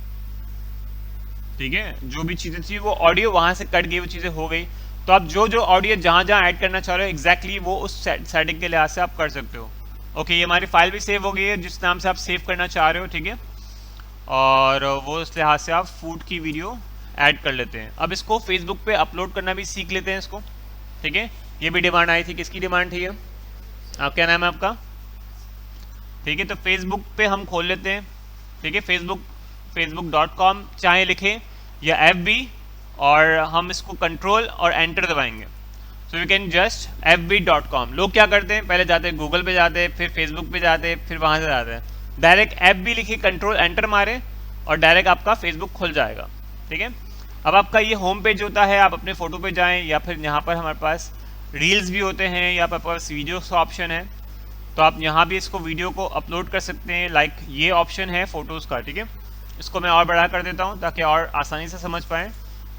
ठीक है, जो भी चीज़ें थी वो ऑडियो वहाँ से कट गई, वो चीज़ें हो गई। तो आप जो जो ऑडियो जहाँ जहाँ ऐड करना चाह रहे हो एग्जैक्टली वो उस सेटिंग के लिहाज से आप कर सकते हो। ओके, ये हमारी फाइल भी सेव हो गई है जिस नाम से आप सेव करना चाह रहे हो, ठीक है, और वो उस लिहाज से आप फूड की वीडियो ऐड कर लेते हैं। अब इसको फेसबुक पे अपलोड करना भी सीख लेते हैं इसको, ठीक है। ये भी डिमांड आई थी, किसकी डिमांड थी ये, आप क्या नाम है आपका, ठीक है। तो फेसबुक पे हम खोल लेते हैं, ठीक है, facebook.com चाहे लिखें या FB, और हम इसको कंट्रोल और एंटर दबाएंगे, so you can just fb.com। लोग क्या करते हैं, पहले जाते हैं गूगल पे, जाते हैं फिर फेसबुक पे जाते हैं, फिर वहाँ से जाते हैं, डायरेक्ट FB लिखिए, कंट्रोल एंटर मारे और डायरेक्ट आपका फेसबुक खुल जाएगा, ठीक है। अब आपका ये होम पेज होता है, आप अपने फ़ोटो पे जाएं, या फिर यहाँ पर हमारे पास रील्स भी होते हैं, या आपके पास वीडियो का ऑप्शन है, तो आप यहाँ भी इसको वीडियो को अपलोड कर सकते हैं। लाइक ये ऑप्शन है फ़ोटोज़ का, ठीक है, इसको मैं और बड़ा कर देता हूँ ताकि और आसानी से समझ पाएँ।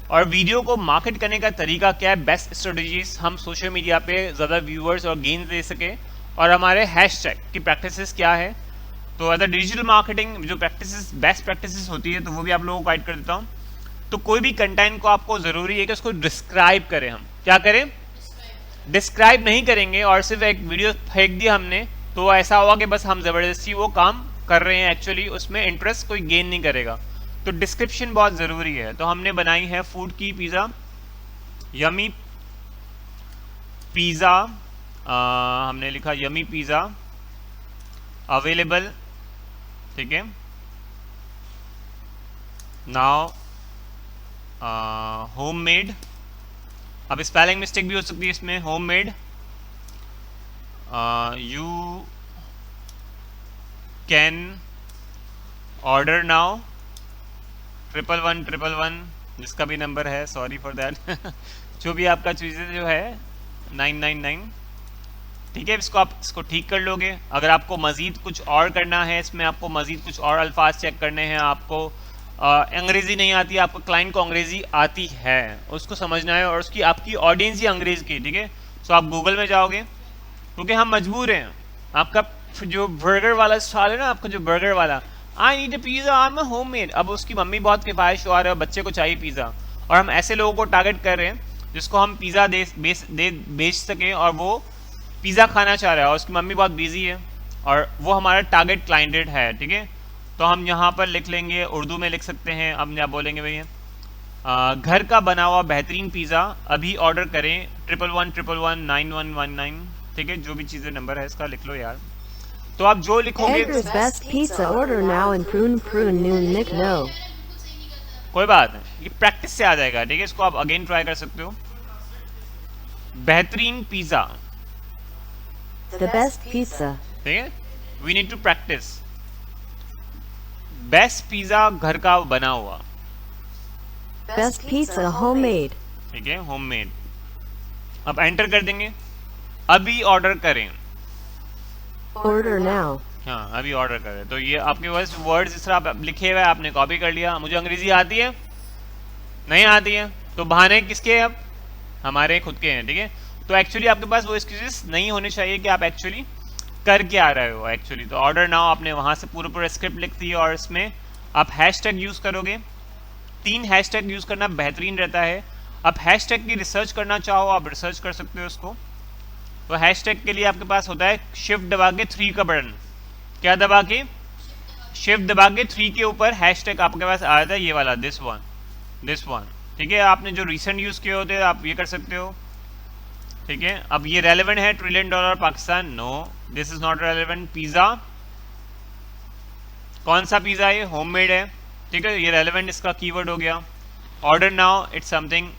और वीडियो को मार्केट करने का तरीका क्या है, बेस्ट स्ट्रेटजीज हम सोशल मीडिया पे ज़्यादा व्यूअर्स और गेन दे सके, और हमारे हैशटैग की प्रैक्टिसेस क्या है। तो अदर डिजिटल मार्केटिंग जो प्रैक्टिसेस, बेस्ट प्रैक्टिसेस होती है, तो वो भी आप लोगों को गाइड कर देता हूँ। तो कोई भी कंटेंट को आपको ज़रूरी है कि उसको डिस्क्राइब करें, हम क्या करें, डिस्क्राइब नहीं करेंगे और सिर्फ एक वीडियो फेंक दिया हमने, तो ऐसा होगा कि बस हम ज़बरदस्ती वो काम कर रहे हैं, एक्चुअली उसमें इंटरेस्ट कोई गेन नहीं करेगा। तो डिस्क्रिप्शन बहुत ज़रूरी है। तो हमने बनाई है फूड की पिज़्ज़ा, यमी पिज़्ज़ा, हमने लिखा यमी पिज़्ज़ा अवेलेबल, ठीक है, नाउ होममेड। अब स्पेलिंग मिस्टेक भी हो सकती है इसमें, homemade, you can order now, 111 जिसका भी नंबर है, सॉरी फॉर दैट जो भी आपका चीज़ें जो है 999, ठीक है। इसको आप इसको ठीक कर लोगे। अगर आपको मज़ीद कुछ और करना है, इसमें आपको मज़ीद कुछ और अल्फाज चेक करने हैं, आपको अंग्रेज़ी नहीं आती, आपको क्लाइंट को अंग्रेज़ी आती है, उसको समझना है, और उसकी आपकी ऑडियंस ही अंग्रेज़ की, ठीक है। सो आप गूगल में जाओगे, क्योंकि हम मजबूर हैं। आपका जो बर्गर वाला स्टॉल है ना, आपका जो बर्गर वाला, I need a pizza, I am a homemade, अब उसकी मम्मी बहुत किफायतशुआर है और बच्चे को चाहिए पिज़्ज़ा, और हम ऐसे लोगों को टारगेट कर रहे हैं जिसको हम पिज़्ज़ा बेच सकें, और वो पिज़्ज़ा खाना चाह रहा है और उसकी मम्मी बहुत बिजी है, और वो हमारा टारगेट क्लाइंटेड है, ठीक है। तो हम यहाँ पर लिख लेंगे, उर्दू में लिख सकते हैं, अब क्या बोलेंगे भैया, घर का बना हुआ बेहतरीन पिज़्ज़ा अभी ऑर्डर करें, 1111119119, ठीक है, जो भी चीज़ें नंबर है इसका लिख लो यार। तो आप जो लिखोगे, कोई बात नहीं, ये प्रैक्टिस से आ जाएगा, ठीक है। इसको आप अगेन ट्राई कर सकते हो, बेहतरीन पिज़्ज़ा, The best pizza. ठीक है, we need to practice. Best pizza घर का बना हुआ, Best pizza homemade. ठीक है, होममेड। अब एंटर कर देंगे, अभी ऑर्डर करें, Order now. हाँ अभी ऑर्डर करें। तो ये आपके पास वर्ड्स इस तरह आप लिखे हुए, आपने कॉपी कर लिया। मुझे अंग्रेजी आती है, नहीं आती है, तो बहाने किसके हैं, अब हमारे खुद के हैं, ठीक है। तो एक्चुअली आपके पास वो एक्सक्यूजेस नहीं होने चाहिए कि आप एक्चुअली कर के आ रहे हो एक्चुअली। तो ऑर्डर नाउ आपने वहाँ से पूरा स्क्रिप्ट लिख दी और इसमें आप हैशटैग यूज़ करोगे, 3 हैशटैग यूज़ करना बेहतरीन रहता है। आप हैशटैग की रिसर्च करना चाहो आप रिसर्च कर सकते हो उसको। तो हैशटैग के लिए आपके पास होता है शिफ्ट दबा के 3 का बटन, क्या दबा के, शिफ्ट दबा के 3 के ऊपर हैशटैग आपके पास आ जाता है, ये वाला दिस वन। ठीक है, आपने जो रिसेंट यूज़ किए होते हैं आप ये कर सकते हो। ठीक है, अब ये रेलेवेंट है $1 trillion Pakistan, no this is not relevant. Pizza, कौन सा पिज़्ज़ा है, होममेड है। ठीक है, ये रेलेवेंट इसका कीवर्ड हो गया। Order now, it's something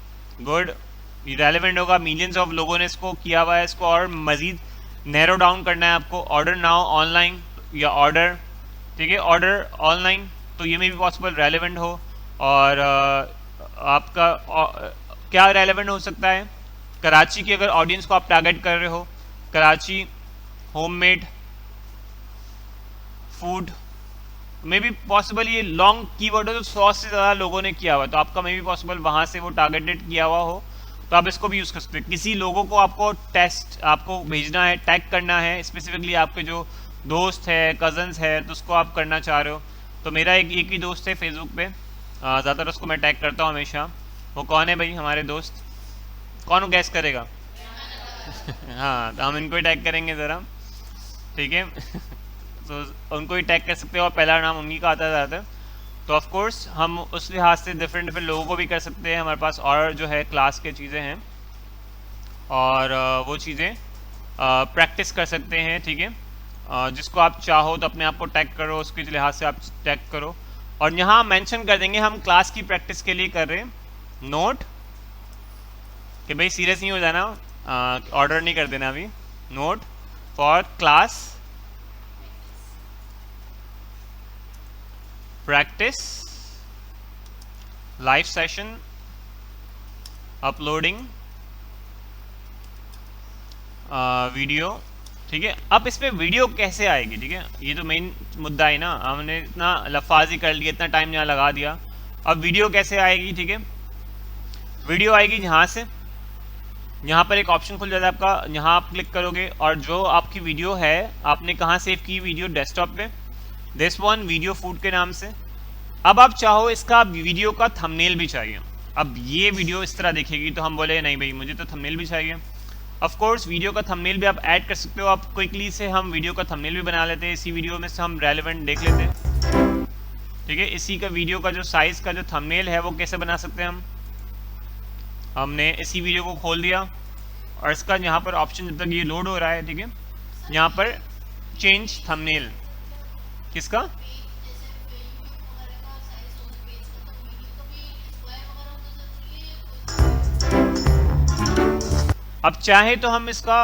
good, ये रेलेवेंट होगा, मिलियंस ऑफ लोगों ने इसको किया हुआ है। इसको और मज़ीद नैरो डाउन करना है आपको। ऑर्डर नाउ ऑनलाइन या ऑर्डर, ठीक है, ऑर्डर ऑनलाइन, तो ये में भी पॉसिबल रेलेवेंट हो। और आपका क्या रेलेवेंट हो सकता है, कराची की अगर ऑडियंस को आप टारगेट कर रहे हो, कराची होममेड फूड मे भी पॉसिबल, ये लॉन्ग कीवर्ड हो तो 100 से ज़्यादा लोगों ने किया हुआ है, तो आपका मे भी पॉसिबल वहाँ से वो टारगेटेड किया हुआ हो, तो आप इसको भी यूज़ कर सकते हैं। किसी लोगों को आपको टेस्ट आपको भेजना है, टैग करना है, स्पेसिफिकली आपके जो दोस्त है, कज़न्स है, तो उसको आप करना चाह रहे हो। तो मेरा एक ही दोस्त है फेसबुक पे, ज़्यादातर उसको मैं टैग करता हूँ हमेशा। वो कौन है भाई, हमारे दोस्त कौन गैस करेगा? हाँ, तो हम इनको ही टैग करेंगे ज़रा, ठीक है। तो उनको ही टैग कर सकते हो और पहला नाम उन्हीं का आता है ज़्यादातर। तो ऑफ कोर्स हम उस लिहाज से डिफरेंट लोगों को भी कर सकते हैं। हमारे पास और जो है क्लास के चीज़ें हैं और वो चीज़ें प्रैक्टिस कर सकते हैं, ठीक है। जिसको आप चाहो तो अपने आप को टैग करो, उसके लिहाज से आप टैग करो। और यहाँ मेंशन कर देंगे हम क्लास की प्रैक्टिस के लिए कर रहे हैं, नोट कि भाई सीरियस नहीं हो जाना, ऑर्डर नहीं कर देना अभी। Note for class practice live session uploading video, ठीक है। अब इसमें वीडियो कैसे आएगी, ठीक है, ये तो मेन मुद्दा है ना। हमने इतना लफाजी कर लिया, इतना टाइम यहाँ लगा दिया, अब वीडियो कैसे आएगी, ठीक है। वीडियो आएगी यहाँ से, यहाँ पर एक ऑप्शन खुल जाता है आपका, यहाँ आप क्लिक करोगे और जो आपकी वीडियो है आपने कहाँ सेव की, वीडियो डेस्कटॉप पे, दिस वन वीडियो फूड के नाम से। अब आप चाहो इसका वीडियो का थंबनेल भी चाहिए। अब ये वीडियो इस तरह दिखेगी तो हम बोले नहीं भाई मुझे तो थंबनेल भी चाहिए। ऑफ कोर्स वीडियो का थंबनेल भी आप ऐड कर सकते हो। आप क्विकली से हम वीडियो का थंबनेल भी बना लेते हैं, इसी वीडियो में से हम रेलेवेंट देख लेते हैं, ठीक है। इसी का वीडियो का जो साइज़ का जो थंबनेल है वो कैसे बना सकते हैं हमने इसी वीडियो को खोल दिया और इसका यहाँ पर ऑप्शन जब तक ये लोड हो रहा है, ठीक है, यहाँ पर चेंज थंबनेल किसका, अब चाहे तो हम इसका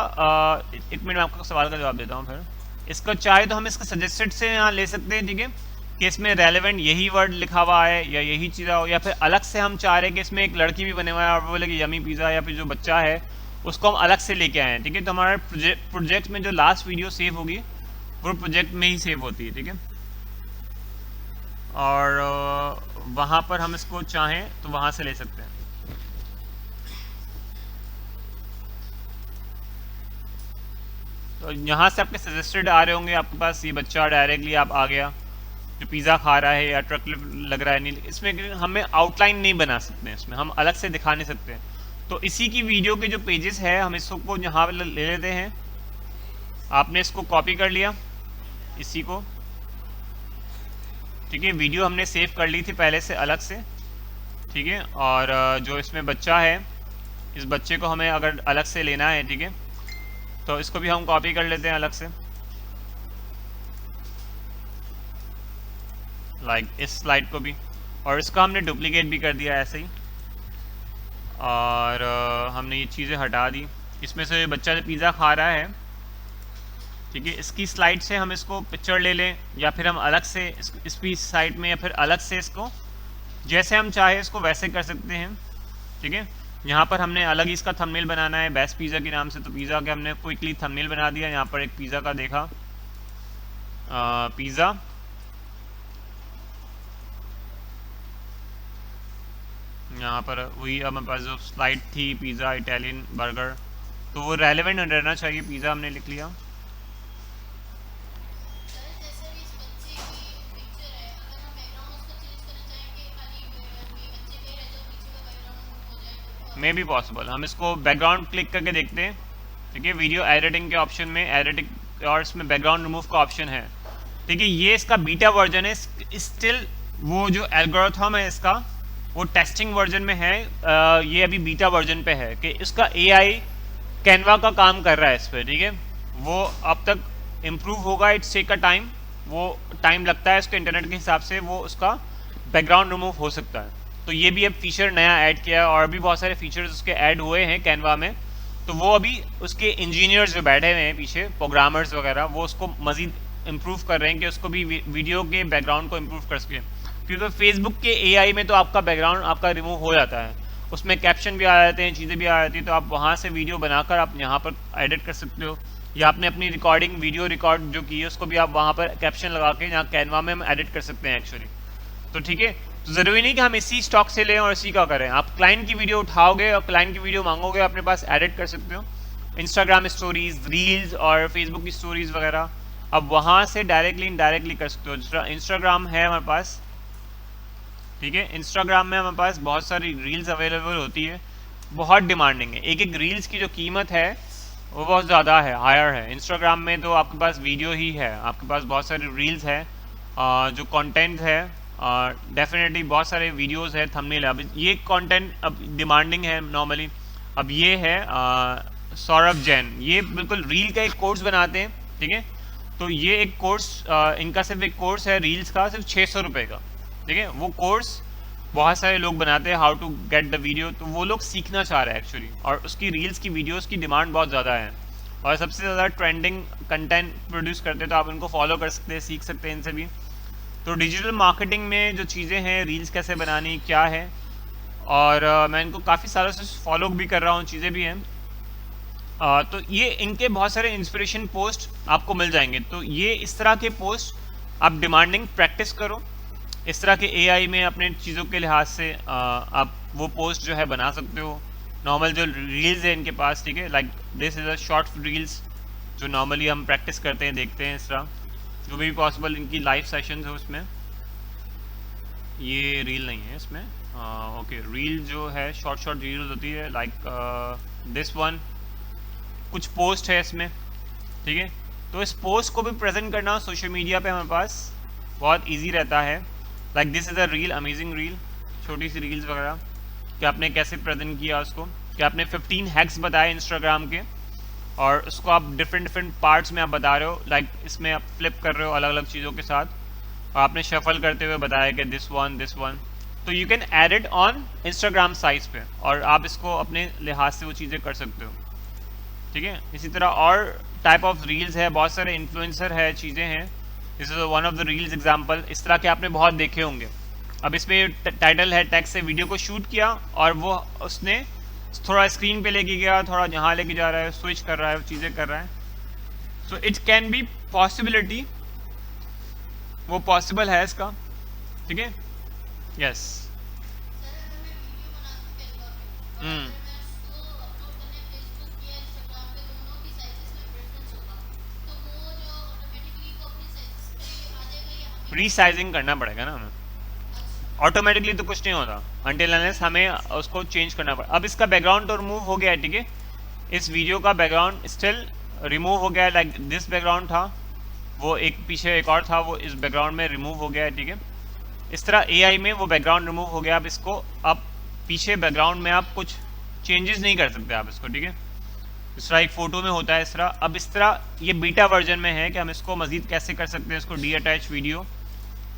एक मिनट में आपका सवाल का जवाब देता हूँ। फिर इसका चाहे तो हम इसका सजेस्टेड से यहाँ ले सकते हैं, ठीक है, कि इसमें रेलेवेंट यही वर्ड लिखा हुआ है या यही चीज़ हो, या फिर अलग से हम चाह रहे हैं कि इसमें एक लड़की भी बने हुआ है और वो बोले कि यमी पिज़्ज़ा, या फिर जो बच्चा है उसको हम अलग से लेके आए हैं, ठीक है। तो हमारे प्रोजेक्ट में जो लास्ट वीडियो सेव होगी वो प्रोजेक्ट में ही सेव होती है, ठीक है। और वहाँ पर हम इसको चाहें तो वहाँ से ले सकते हैं। तो यहाँ से आपके सजेस्टेड आ रहे होंगे, आपके पास ये बच्चा डायरेक्टली आप आ गया जो पिज़्ज़ा खा रहा है या ट्रक लग रहा है, नहीं, इसमें हमें आउटलाइन नहीं बना सकते हैं, इसमें हम अलग से दिखा नहीं सकते हैं। तो इसी की वीडियो के जो पेजेस है हम इसको यहाँ ले लेते हैं। आपने इसको कॉपी कर लिया इसी को, ठीक है, वीडियो हमने सेव कर ली थी पहले से अलग से, ठीक है। और जो इसमें बच्चा है इस बच्चे को हमें अगर अलग से लेना है, ठीक है, तो इसको भी हम कॉपी कर लेते हैं अलग से, लाइक इस स्लाइड को भी, और इसका हमने डुप्लीकेट भी कर दिया ऐसे ही। और हमने ये चीज़ें हटा दी। इसमें से बच्चा जो पिज़्ज़ा खा रहा है, ठीक है, इसकी स्लाइड से हम इसको पिक्चर ले लें या फिर हम अलग से इसकी साइड में या फिर अलग से इसको जैसे हम चाहे इसको वैसे कर सकते हैं, ठीक है। यहाँ पर हमने अलग ही इसका थंबनेल बनाना है बेस्ट पिज़्ज़ा के नाम से, तो पिज़्ज़ा के हमने क्विकली थंबनेल बना दिया। यहाँ पर एक पिज़्ज़ा का देखा, पिज़्ज़ा, यहाँ पर वही हमारे पास जो स्लाइड थी पिज़्ज़ा, इटालियन बर्गर, तो वो रेलेवेंट रहना चाहिए। पिज़्ज़ा हमने लिख लिया। May be possible. हम इसको बैकग्राउंड क्लिक करके देखते हैं, ठीक है। वीडियो एडिटिंग के ऑप्शन में एडिटिंग और इसमें बैकग्राउंड रिमूव का ऑप्शन है, ठीक है। ये इसका बीटा वर्जन है, स्टिल वो जो एल्गोरिथम है इसका वो टेस्टिंग वर्जन में है। ये अभी बीटा वर्जन पे है कि इसका एआई कैनवा का काम कर रहा है इस पर, ठीक है। वो अब तक इम्प्रूव होगा, इट्स टेक अ टाइम, वो टाइम लगता है इसको इंटरनेट के हिसाब से, वो उसका बैकग्राउंड रिमूव हो सकता है। तो ये भी अब फीचर नया ऐड किया है और भी बहुत सारे फीचर्स उसके ऐड हुए हैं कैनवा में। तो वो अभी उसके इंजीनियर्स जो बैठे हुए हैं पीछे, प्रोग्रामर्स वगैरह, वो उसको मज़ीद इम्प्रूव कर रहे हैं कि उसको भी वीडियो के बैकग्राउंड को इम्प्रूव कर सके। क्योंकि फेसबुक के एआई में तो आपका बैकग्राउंड आपका रिमूव हो जाता है, उसमें कैप्शन भी आ जाते हैं, चीज़ें भी आ जाती हैं, तो आप वहाँ से वीडियो बनाकर आप यहाँ पर एडिट कर सकते हो, या आपने अपनी रिकॉर्डिंग वीडियो रिकॉर्ड जो की है उसको भी आप वहाँ पर कैप्शन लगा के यहाँ कैनवा में हम एडिट कर सकते हैं एक्चुअली। तो ठीक है, तो ज़रूरी नहीं कि हम इसी स्टॉक से लें और इसी का करें। आप क्लाइंट की वीडियो उठाओगे और क्लाइंट की वीडियो मांगोगे, अपने पास एडिट कर सकते हो। इंस्टाग्राम स्टोरीज, रील्स और फेसबुक की स्टोरीज वगैरह अब वहाँ से डायरेक्टली इनडायरेक्टली कर सकते हो। इंस्टाग्राम है हमारे पास, ठीक है। इंस्टाग्राम में हमारे पास बहुत सारी रील्स अवेलेबल होती है, बहुत डिमांडिंग है। एक एक रील्स की जो कीमत है वो बहुत ज़्यादा है, हायर है। इंस्टाग्राम में तो आपके पास वीडियो ही है, आपके पास बहुत सारी रील्स है, जो कंटेंट है, डेफिनेटली बहुत सारे वीडियोस है, थंबनेल है। अब ये कंटेंट अब डिमांडिंग है नॉर्मली। अब ये है सौरभ जैन, ये बिल्कुल रील का एक कोर्स बनाते हैं, ठीक है। तो ये एक कोर्स, इनका सिर्फ एक कोर्स है रील्स का, सिर्फ 600 रुपये का, ठीक है। वो कोर्स बहुत सारे लोग बनाते हैं, how to get the video, तो वो लोग सीखना चाह रहे हैं एक्चुअली, और उसकी रील्स की वीडियोस की डिमांड बहुत ज़्यादा है और सबसे ज़्यादा ट्रेंडिंग कंटेंट प्रोड्यूस करते हैं, तो आप उनको फॉलो कर सकते हैं, सीख सकते हैं इनसे भी। तो डिजिटल मार्केटिंग में जो चीज़ें हैं, रील्स कैसे बनानी क्या है, और मैं इनको काफ़ी सालों से फॉलो भी कर रहा हूँ, चीज़ें भी हैं। तो ये इनके बहुत सारे इंस्पिरेशन पोस्ट आपको मिल जाएंगे। तो ये इस तरह के पोस्ट आप डिमांडिंग प्रैक्टिस करो, इस तरह के एआई में अपने चीज़ों के लिहाज से आप वो पोस्ट जो है बना सकते हो। नॉर्मल जो रील्स है इनके पास, ठीक है, like this is a short reels जो नॉर्मली हम प्रैक्टिस करते हैं, देखते हैं इस तरह जो भी पॉसिबल। इनकी लाइव सेशंस हो उसमें, ये रील नहीं है इसमें, ओके। रील जो है शॉर्ट रील्स होती है, लाइक दिस वन, कुछ पोस्ट है इसमें, ठीक है। तो इस पोस्ट को भी प्रेजेंट करना सोशल मीडिया पे हमारे पास बहुत इजी रहता है। Like this is a reel, amazing reel, छोटी सी रील्स वगैरह कि आपने कैसे प्रेजेंट किया उसको, कि आपने 15 हैक्स बताए इंस्टाग्राम के, और उसको आप डिफरेंट पार्ट्स में आप बता रहे हो, लाइक इसमें आप फ्लिप कर रहे हो अलग अलग चीज़ों के साथ, और आपने शफल करते हुए बताया कि दिस वन। तो you can add it on Instagram size पे, और आप इसको अपने लिहाज से वो चीज़ें कर सकते हो, ठीक है। इसी तरह और टाइप ऑफ रील्स है, बहुत सारे इन्फ्लुएंसर है, चीज़ें हैं। This is one of the reels example, इस तरह के आपने बहुत देखे होंगे। अब इसमें टाइटल है, टेक्स्ट से वीडियो को शूट किया और वो उसने थोड़ा स्क्रीन पे लेके गया, थोड़ा यहाँ लेके जा रहा है, स्विच कर रहा है, चीज़ें कर रहा है। So it can be possibility, वो पॉसिबल है इसका, ठीक है। यस, रीसाइजिंग करना पड़ेगा ना हमें, ऑटोमेटिकली तो कुछ नहीं होता अनटिल अनलेस हमें उसको चेंज करना पड़ा। अब इसका बैकग्राउंड तो रिमूव हो गया है, ठीक है। इस वीडियो का बैकग्राउंड स्टिल रिमूव हो गया है, लाइक दिस बैकग्राउंड था, वो एक पीछे एक और था, वो इस बैकग्राउंड में रिमूव हो गया है, ठीक है। इस तरह एआई में वो बैकग्राउंड रिमूव हो गया। अब इसको आप पीछे बैकग्राउंड में आप कुछ चेंजेस नहीं कर सकते आप इसको, ठीक है। इस तरह एक फ़ोटो में होता है इस तरह। अब इस तरह ये बीटा वर्जन में है कि हम इसको मज़ीद कैसे कर सकते हैं, इसको डी अटैच वीडियो।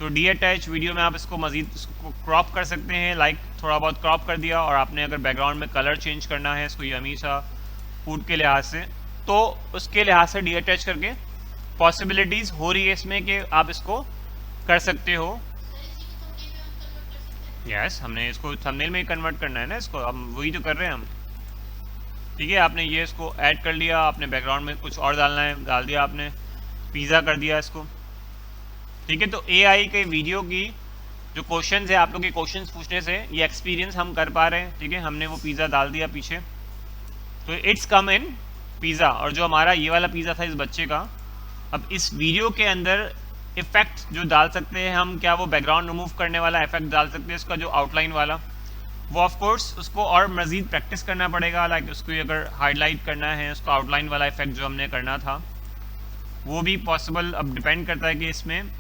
तो डी अटैच वीडियो में आप इसको मज़ीद इसको क्रॉप कर सकते हैं, लाइक थोड़ा बहुत क्रॉप कर दिया, और आपने अगर बैकग्राउंड में कलर चेंज करना है इसको यमी सा फूड के लिहाज से, तो उसके लिहाज से डी अटैच करके पॉसिबिलिटीज़ हो रही है इसमें कि आप इसको कर सकते हो। यस, हमने इसको थंबनेल में ही कन्वर्ट करना है ना, इसको हम वही तो कर रहे हैं हम, ठीक है। आपने ये इसको ऐड कर लिया, आपने बैकग्राउंड में कुछ और डालना है, डाल दिया, आपने पिज़्ज़ा कर दिया इसको, ठीक है। तो एआई के वीडियो की जो क्वेश्चंस है, आप लोग के क्वेश्चंस पूछने से ये एक्सपीरियंस हम कर पा रहे हैं, ठीक है। हमने वो पिज़्ज़ा डाल दिया पीछे, तो इट्स कम इन पिज़्ज़ा। और जो हमारा ये वाला पिज़्ज़ा था इस बच्चे का, अब इस वीडियो के अंदर इफ़ेक्ट जो डाल सकते हैं हम, क्या वो बैकग्राउंड रिमूव करने वाला इफेक्ट डाल सकते हैं, इसका जो आउटलाइन वाला, वो ऑफ कोर्स उसको और मज़ीद प्रैक्टिस करना पड़ेगा। लाइक उसको अगर हाईलाइट करना है, उसको आउटलाइन वाला इफेक्ट जो हमने करना था वो भी पॉसिबल अब डिपेंड करता है कि इसमें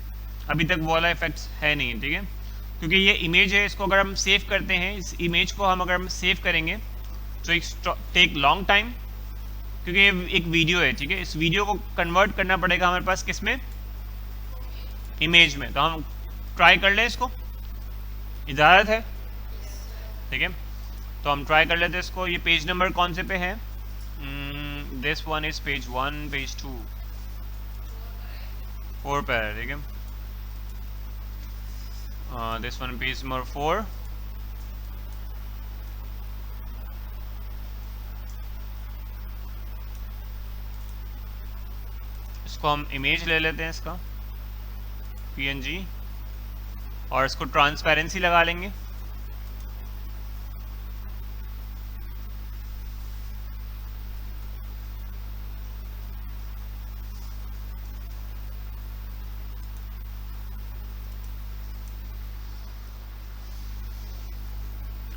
अभी तक वो वाला इफेक्ट्स है नहीं, ठीक है, क्योंकि ये इमेज है। इसको अगर हम सेव करते हैं, इस इमेज को हम अगर सेव करेंगे तो एक टेक लॉन्ग टाइम, क्योंकि ये एक वीडियो है, ठीक है। इस वीडियो को कन्वर्ट करना पड़ेगा हमारे पास किस में, इमेज में। तो हम ट्राई कर लें इसको, इजाज़त है, ठीक है। तो हम ट्राई कर लेते हैं इसको। ये पेज नंबर कौन से पे है? This one is page 1, page 2, 4 पे है, ठीक है। This one page number 4। इसको हम इमेज ले लेते हैं, इसका PNG, और इसको ट्रांसपेरेंसी लगा लेंगे।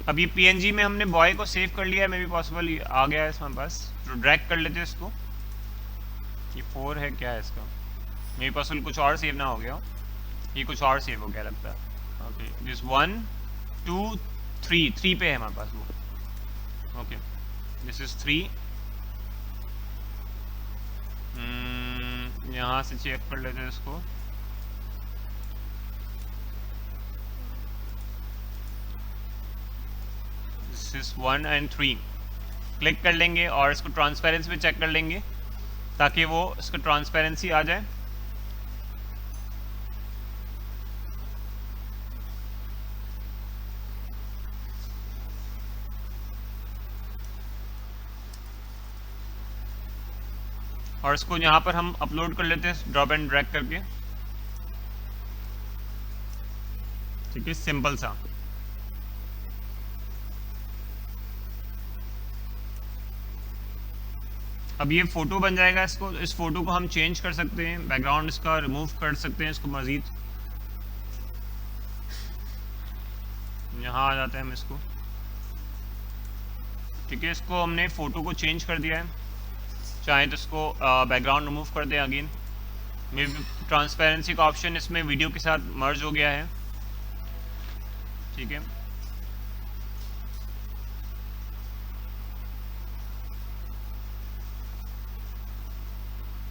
अब ये PNG में हमने बॉय को सेव कर लिया है, मे बी पॉसिबल आ गया है इसमें पास। तो ड्रैग कर लेते हैं इसको। ये 4 है, क्या है इसका? मे बी पॉसिबल कुछ और सेव ना हो गया हो, ये कुछ और सेव हो गया लगता है। ओके, दिस 1 2 3 पे है हमारे पास वो। Okay, this is 3। यहाँ से चेक कर लेते हैं इसको। This is 1 and 3। क्लिक कर लेंगे और इसको ट्रांसपेरेंसी पे चेक कर लेंगे ताकि वो इसका ट्रांसपेरेंसी आ जाए। और इसको यहाँ पर हम अपलोड कर लेते हैं ड्रॉप एंड ड्रैग करके, ठीक है, सिंपल सा। अब ये फ़ोटो बन जाएगा। इसको, इस फ़ोटो को हम चेंज कर सकते हैं, बैकग्राउंड इसका रिमूव कर सकते हैं इसको मज़ीद। यहाँ आ जाते हैं हम इसको, ठीक है। इसको हमने फ़ोटो को चेंज कर दिया है, चाहे तो इसको बैकग्राउंड रिमूव कर दें अगेन। मे बी ट्रांसपेरेंसी का ऑप्शन इसमें वीडियो के साथ मर्ज हो गया है, ठीक है।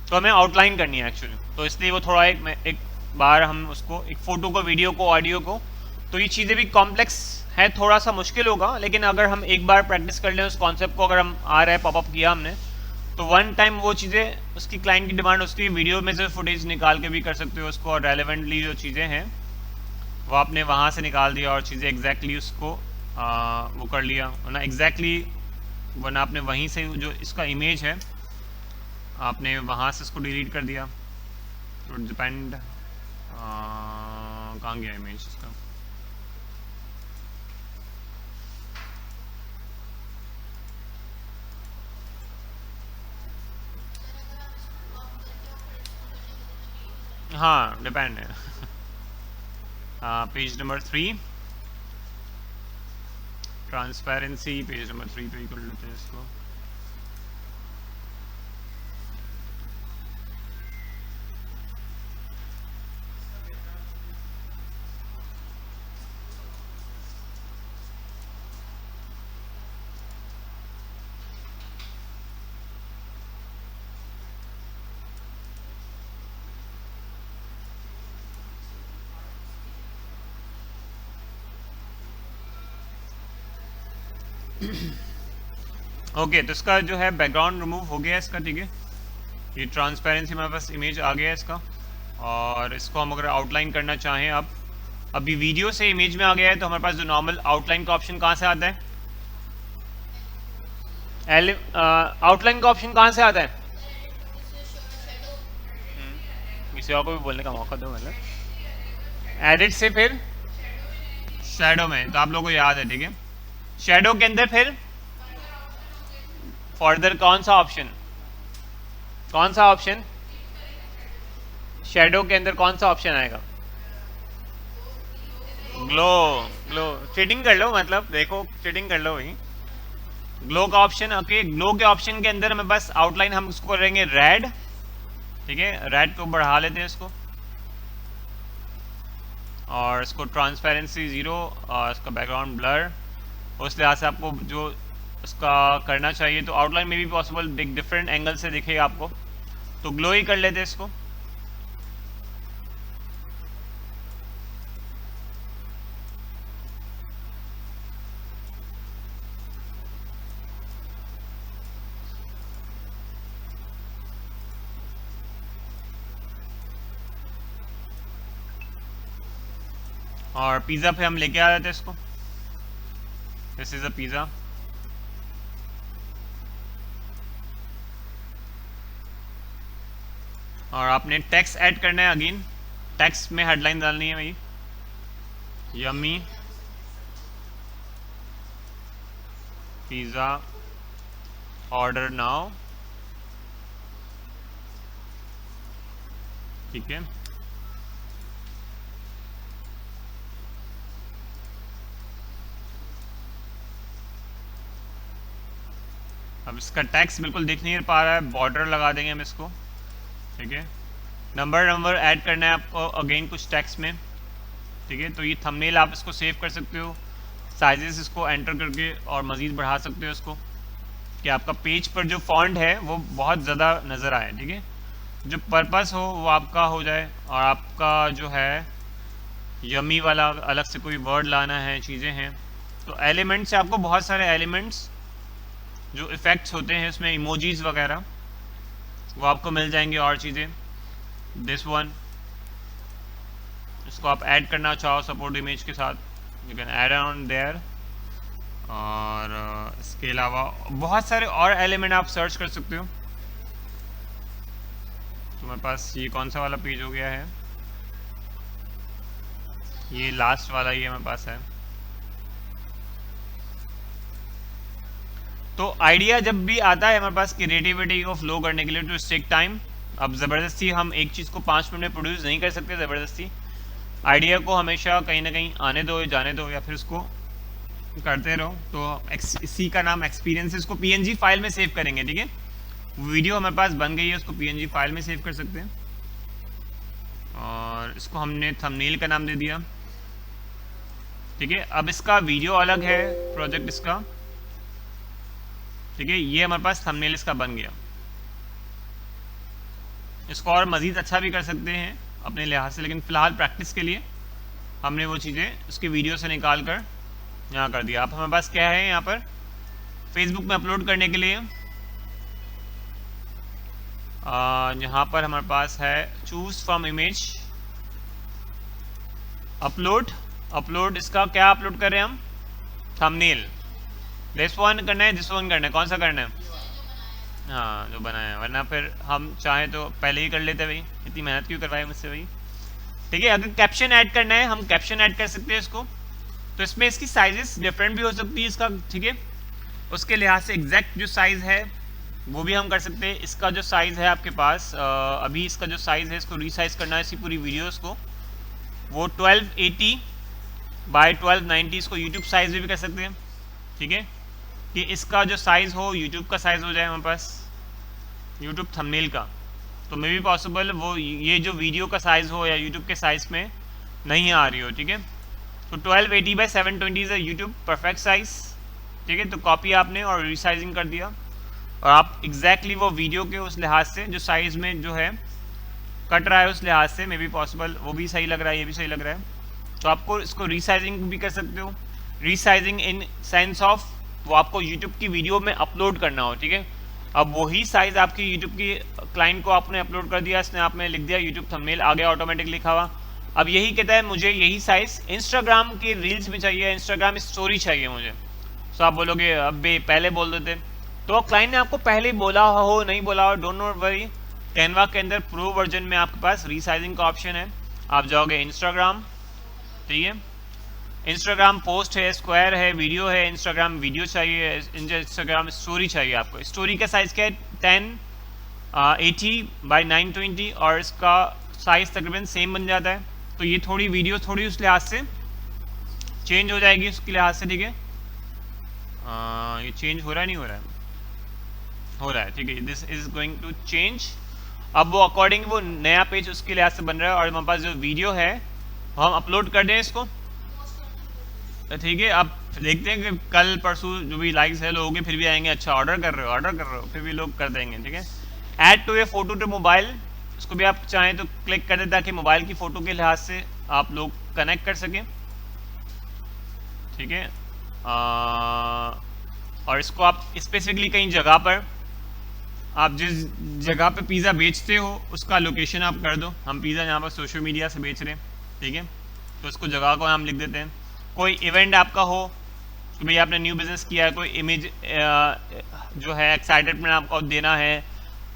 तो हमें आउटलाइन करनी है एक्चुअली, तो इसलिए वो थोड़ा एक बार हम उसको, एक फ़ोटो को, वीडियो को, ऑडियो को, तो ये चीज़ें भी कॉम्प्लेक्स है, थोड़ा सा मुश्किल होगा। लेकिन अगर हम एक बार प्रैक्टिस कर लें उस कॉन्सेप्ट को, अगर हम आ रहा है पॉपअप किया हमने, तो वन टाइम वो चीज़ें, उसकी क्लाइंट की डिमांड, उसकी वीडियो में से फुटेज निकाल के भी कर सकते हो उसको, और रेलेवेंटली जो चीज़ें हैं वो आपने वहाँ से निकाल दिया और चीज़ें एग्जैक्टली उसको वो कर लिया, वरना एग्जैक्टली वरना आपने वहीं से जो इसका इमेज है आपने वहाँ से इसको डिलीट कर दिया। तो डिपेंड कहाँ गया इमेज इसका। हाँ, डिपेंड है। Page number 3, transparency, page number 3 पे ही कर लेते हैं इसको। ओके, तो इसका जो है बैकग्राउंड रिमूव हो गया इसका, ठीक है। ये ट्रांसपेरेंसी हमारे पास इमेज आ गया है इसका, और इसको हम अगर आउटलाइन करना चाहें, अब अभी वीडियो से इमेज में आ गया है, तो हमारे पास जो नॉर्मल आउटलाइन का ऑप्शन कहाँ से आता है? आउटलाइन का ऑप्शन कहाँ से आता है? किसी और को भी बोलने का मौका दो, मतलब एडिट से फिर शैडो में, तो आप लोगों को याद है, ठीक है। शैडो के अंदर फिर फर्दर कौन सा ऑप्शन, कौन सा ऑप्शन शैडो के अंदर कौन सा ऑप्शन आएगा? ग्लो, ग्लो चीटिंग कर लो, मतलब देखो चीटिंग कर लो भाई। ग्लो का ऑप्शन, ओके, ग्लो के ऑप्शन के अंदर हमें बस आउटलाइन हम इसको करेंगे रेड, ठीक है, रेड को बढ़ा लेते हैं इसको, और इसको ट्रांसपेरेंसी 0 और इसका बैकग्राउंड ब्लर। उस लिहाज से आपको जो इसका करना चाहिए, तो आउटलाइन में भी पॉसिबल डिफरेंट एंगल से दिखेगा आपको, तो ग्लो ही कर लेते हैं इसको। और पिज़्ज़ा पे हम लेके आ जाते हैं इसको, दिस इज़ अ पिज़्ज़ा। और आपने टेक्स्ट ऐड करना है, अगेन टेक्स्ट में हेडलाइन डालनी है भाई, यम्मी पिज़्ज़ा ऑर्डर नाउ, ठीक है। अब इसका टेक्स्ट बिल्कुल दिख नहीं पा रहा है, बॉर्डर लगा देंगे हम इसको, ठीक है। नंबर ऐड करना है आपको अगेन कुछ टेक्स्ट में, ठीक है। तो ये थंबनेल आप इसको सेव कर सकते हो, साइजेस इसको एंटर करके और मज़ीद बढ़ा सकते हो इसको, कि आपका पेज पर जो फॉन्ट है वो बहुत ज़्यादा नज़र आए, ठीक है। जो पर्पस हो वो आपका हो जाए, और आपका जो है यमी वाला अलग से कोई वर्ड लाना है, चीज़ें हैं, तो एलिमेंट्स से आपको बहुत सारे एलिमेंट्स जो इफ़ेक्ट्स होते हैं इसमें, इमोजीज़ वगैरह, वो आपको मिल जाएंगे, और चीज़ें, दिस वन, इसको आप ऐड करना चाहो सपोर्ट इमेज के साथ, you can add on their. और इसके अलावा बहुत सारे और एलिमेंट आप सर्च कर सकते हो। तो मेरे पास ये कौन सा वाला पेज हो गया है, ये लास्ट वाला ही मेरे पास है। तो आइडिया जब भी आता है हमारे पास क्रिएटिविटी को फ्लो करने के लिए, टू टेक टाइम। अब ज़बरदस्ती हम एक चीज़ को 5 मिनट में प्रोड्यूस नहीं कर सकते ज़बरदस्ती, आइडिया को हमेशा कहीं ना कहीं आने दो, जाने दो, या फिर उसको करते रहो। तो इसी का नाम एक्सपीरियंस, इसको PNG फाइल में सेव करेंगे, ठीक है। वीडियो हमारे पास बन गई है, उसको PNG फाइल में सेव कर सकते हैं, और इसको हमने थंबनेल का नाम दे दिया, ठीक है। अब इसका वीडियो अलग है प्रोजेक्ट इसका, ठीक है। ये हमारे पास थंबनेल इसका बन गया। इसको और मज़ीद अच्छा भी कर सकते हैं अपने लिहाज से, लेकिन फ़िलहाल प्रैक्टिस के लिए हमने वो चीज़ें उसके वीडियो से निकाल कर यहाँ कर दिया। अब हमारे पास क्या है यहाँ पर फेसबुक में अपलोड करने के लिए, यहाँ पर हमारे पास है चूज़ फ्रॉम इमेज, अपलोड इसका क्या अपलोड कर रहे हैं हम, थंबनेल, दिस वन करना है, दिस वन करना है, कौन सा करना है, हाँ जो बनाया है, वरना फिर हम चाहें तो पहले ही कर लेते भाई, इतनी मेहनत क्यों करवाए मुझसे भाई, ठीक है। अगर कैप्शन ऐड करना है हम कैप्शन ऐड कर सकते हैं इसको, तो इसमें इसकी साइजेस डिफरेंट भी हो सकती है इसका, ठीक है। उसके लिहाज से एग्जैक्ट जो साइज़ है वो भी हम कर सकते हैं। इसका जो साइज़ है आपके पास अभी इसका जो साइज़ है, इसको रीसाइज करना है इसी पूरी वीडियोस को, वो 1280 बाय 1290, इसको यूट्यूब साइज़ भी कर सकते हैं, ठीक है, कि इसका जो साइज़ हो यूट्यूब का साइज़ हो जाए हमारे पास, यूट्यूब थंबनेल का, तो मे भी पॉसिबल वो ये जो वीडियो का साइज़ हो या यूट्यूब के साइज़ में नहीं आ रही हो, ठीक है। तो 1280 बाई 720 है यूट्यूब परफेक्ट साइज़, ठीक है। तो कॉपी आपने और रीसाइजिंग कर दिया, और आप एग्जैक्टली वो वीडियो के उस लिहाज से जो साइज़ में जो है कट रहा है उस लिहाज से मे भी पॉसिबल वो भी सही लग रहा है, ये भी सही लग रहा है, तो आपको इसको रीसाइजिंग भी कर सकते हो। रीसाइजिंग इन सेंस ऑफ वो आपको यूट्यूब की वीडियो में अपलोड करना हो, ठीक है। अब वही साइज़ आपकी यूट्यूब की क्लाइंट को आपने अपलोड कर दिया, इसने आपने लिख दिया यूट्यूब थंबनेल, आ गया ऑटोमेटिक लिखा हुआ। अब यही कहता है मुझे यही साइज़ इंस्टाग्राम की रील्स में चाहिए, इंस्टाग्राम स्टोरी चाहिए मुझे, तो आप बोलोगे अब पहले बोल देते, तो क्लाइंट ने आपको पहले ही बोला हो नहीं बोला हो, डोंट नॉट वरी, कैनवा के अंदर प्रो वर्जन में आपके पास रीसाइजिंग का ऑप्शन है, आप जाओगे इंस्टाग्राम, ठीक है, इंस्टाग्राम पोस्ट है, स्क्वायर है, वीडियो है, इंस्टाग्राम वीडियो चाहिए, इंस्टाग्राम स्टोरी चाहिए आपको। स्टोरी का साइज़ क्या है 1080 बाई 920, और इसका साइज़ तकरीबन सेम बन जाता है। तो ये थोड़ी वीडियो थोड़ी उस लिहाज से चेंज हो जाएगी उसके लिहाज से, ठीक है। ये चेंज हो रहा है, नहीं हो रहा है, हो रहा है, ठीक है। This is going to change. अब वो अकॉर्डिंग वो नया पेज उसके लिहाज से बन रहा है। और हमारे पास जो वीडियो है वो हम अपलोड कर दें इसको, तो ठीक है। अब देखते हैं कि कल परसों जो भी लाइक्स है लोगों के फिर भी आएंगे, अच्छा ऑर्डर कर रहे हो, ऑर्डर कर रहे हो, फिर भी लोग कर देंगे, ठीक है। Add to a photo to mobile, इसको भी आप चाहें तो क्लिक कर दें ताकि मोबाइल की फ़ोटो के लिहाज से आप लोग कनेक्ट कर सकें, ठीक है। और इसको आप स्पेसिफिकली कहीं जगह पर, आप जिस जगह पे पिज़्ज़ा बेचते हो उसका लोकेशन आप कर दो। हम पिज़्ज़ा यहाँ पर सोशल मीडिया से बेच रहे हैं, ठीक है, तो उसको जगह को हम लिख देते हैं। कोई इवेंट आपका हो कि भाई आपने न्यू बिज़नेस किया है, कोई इमेज जो है एक्साइटेडमेंट आपको देना है,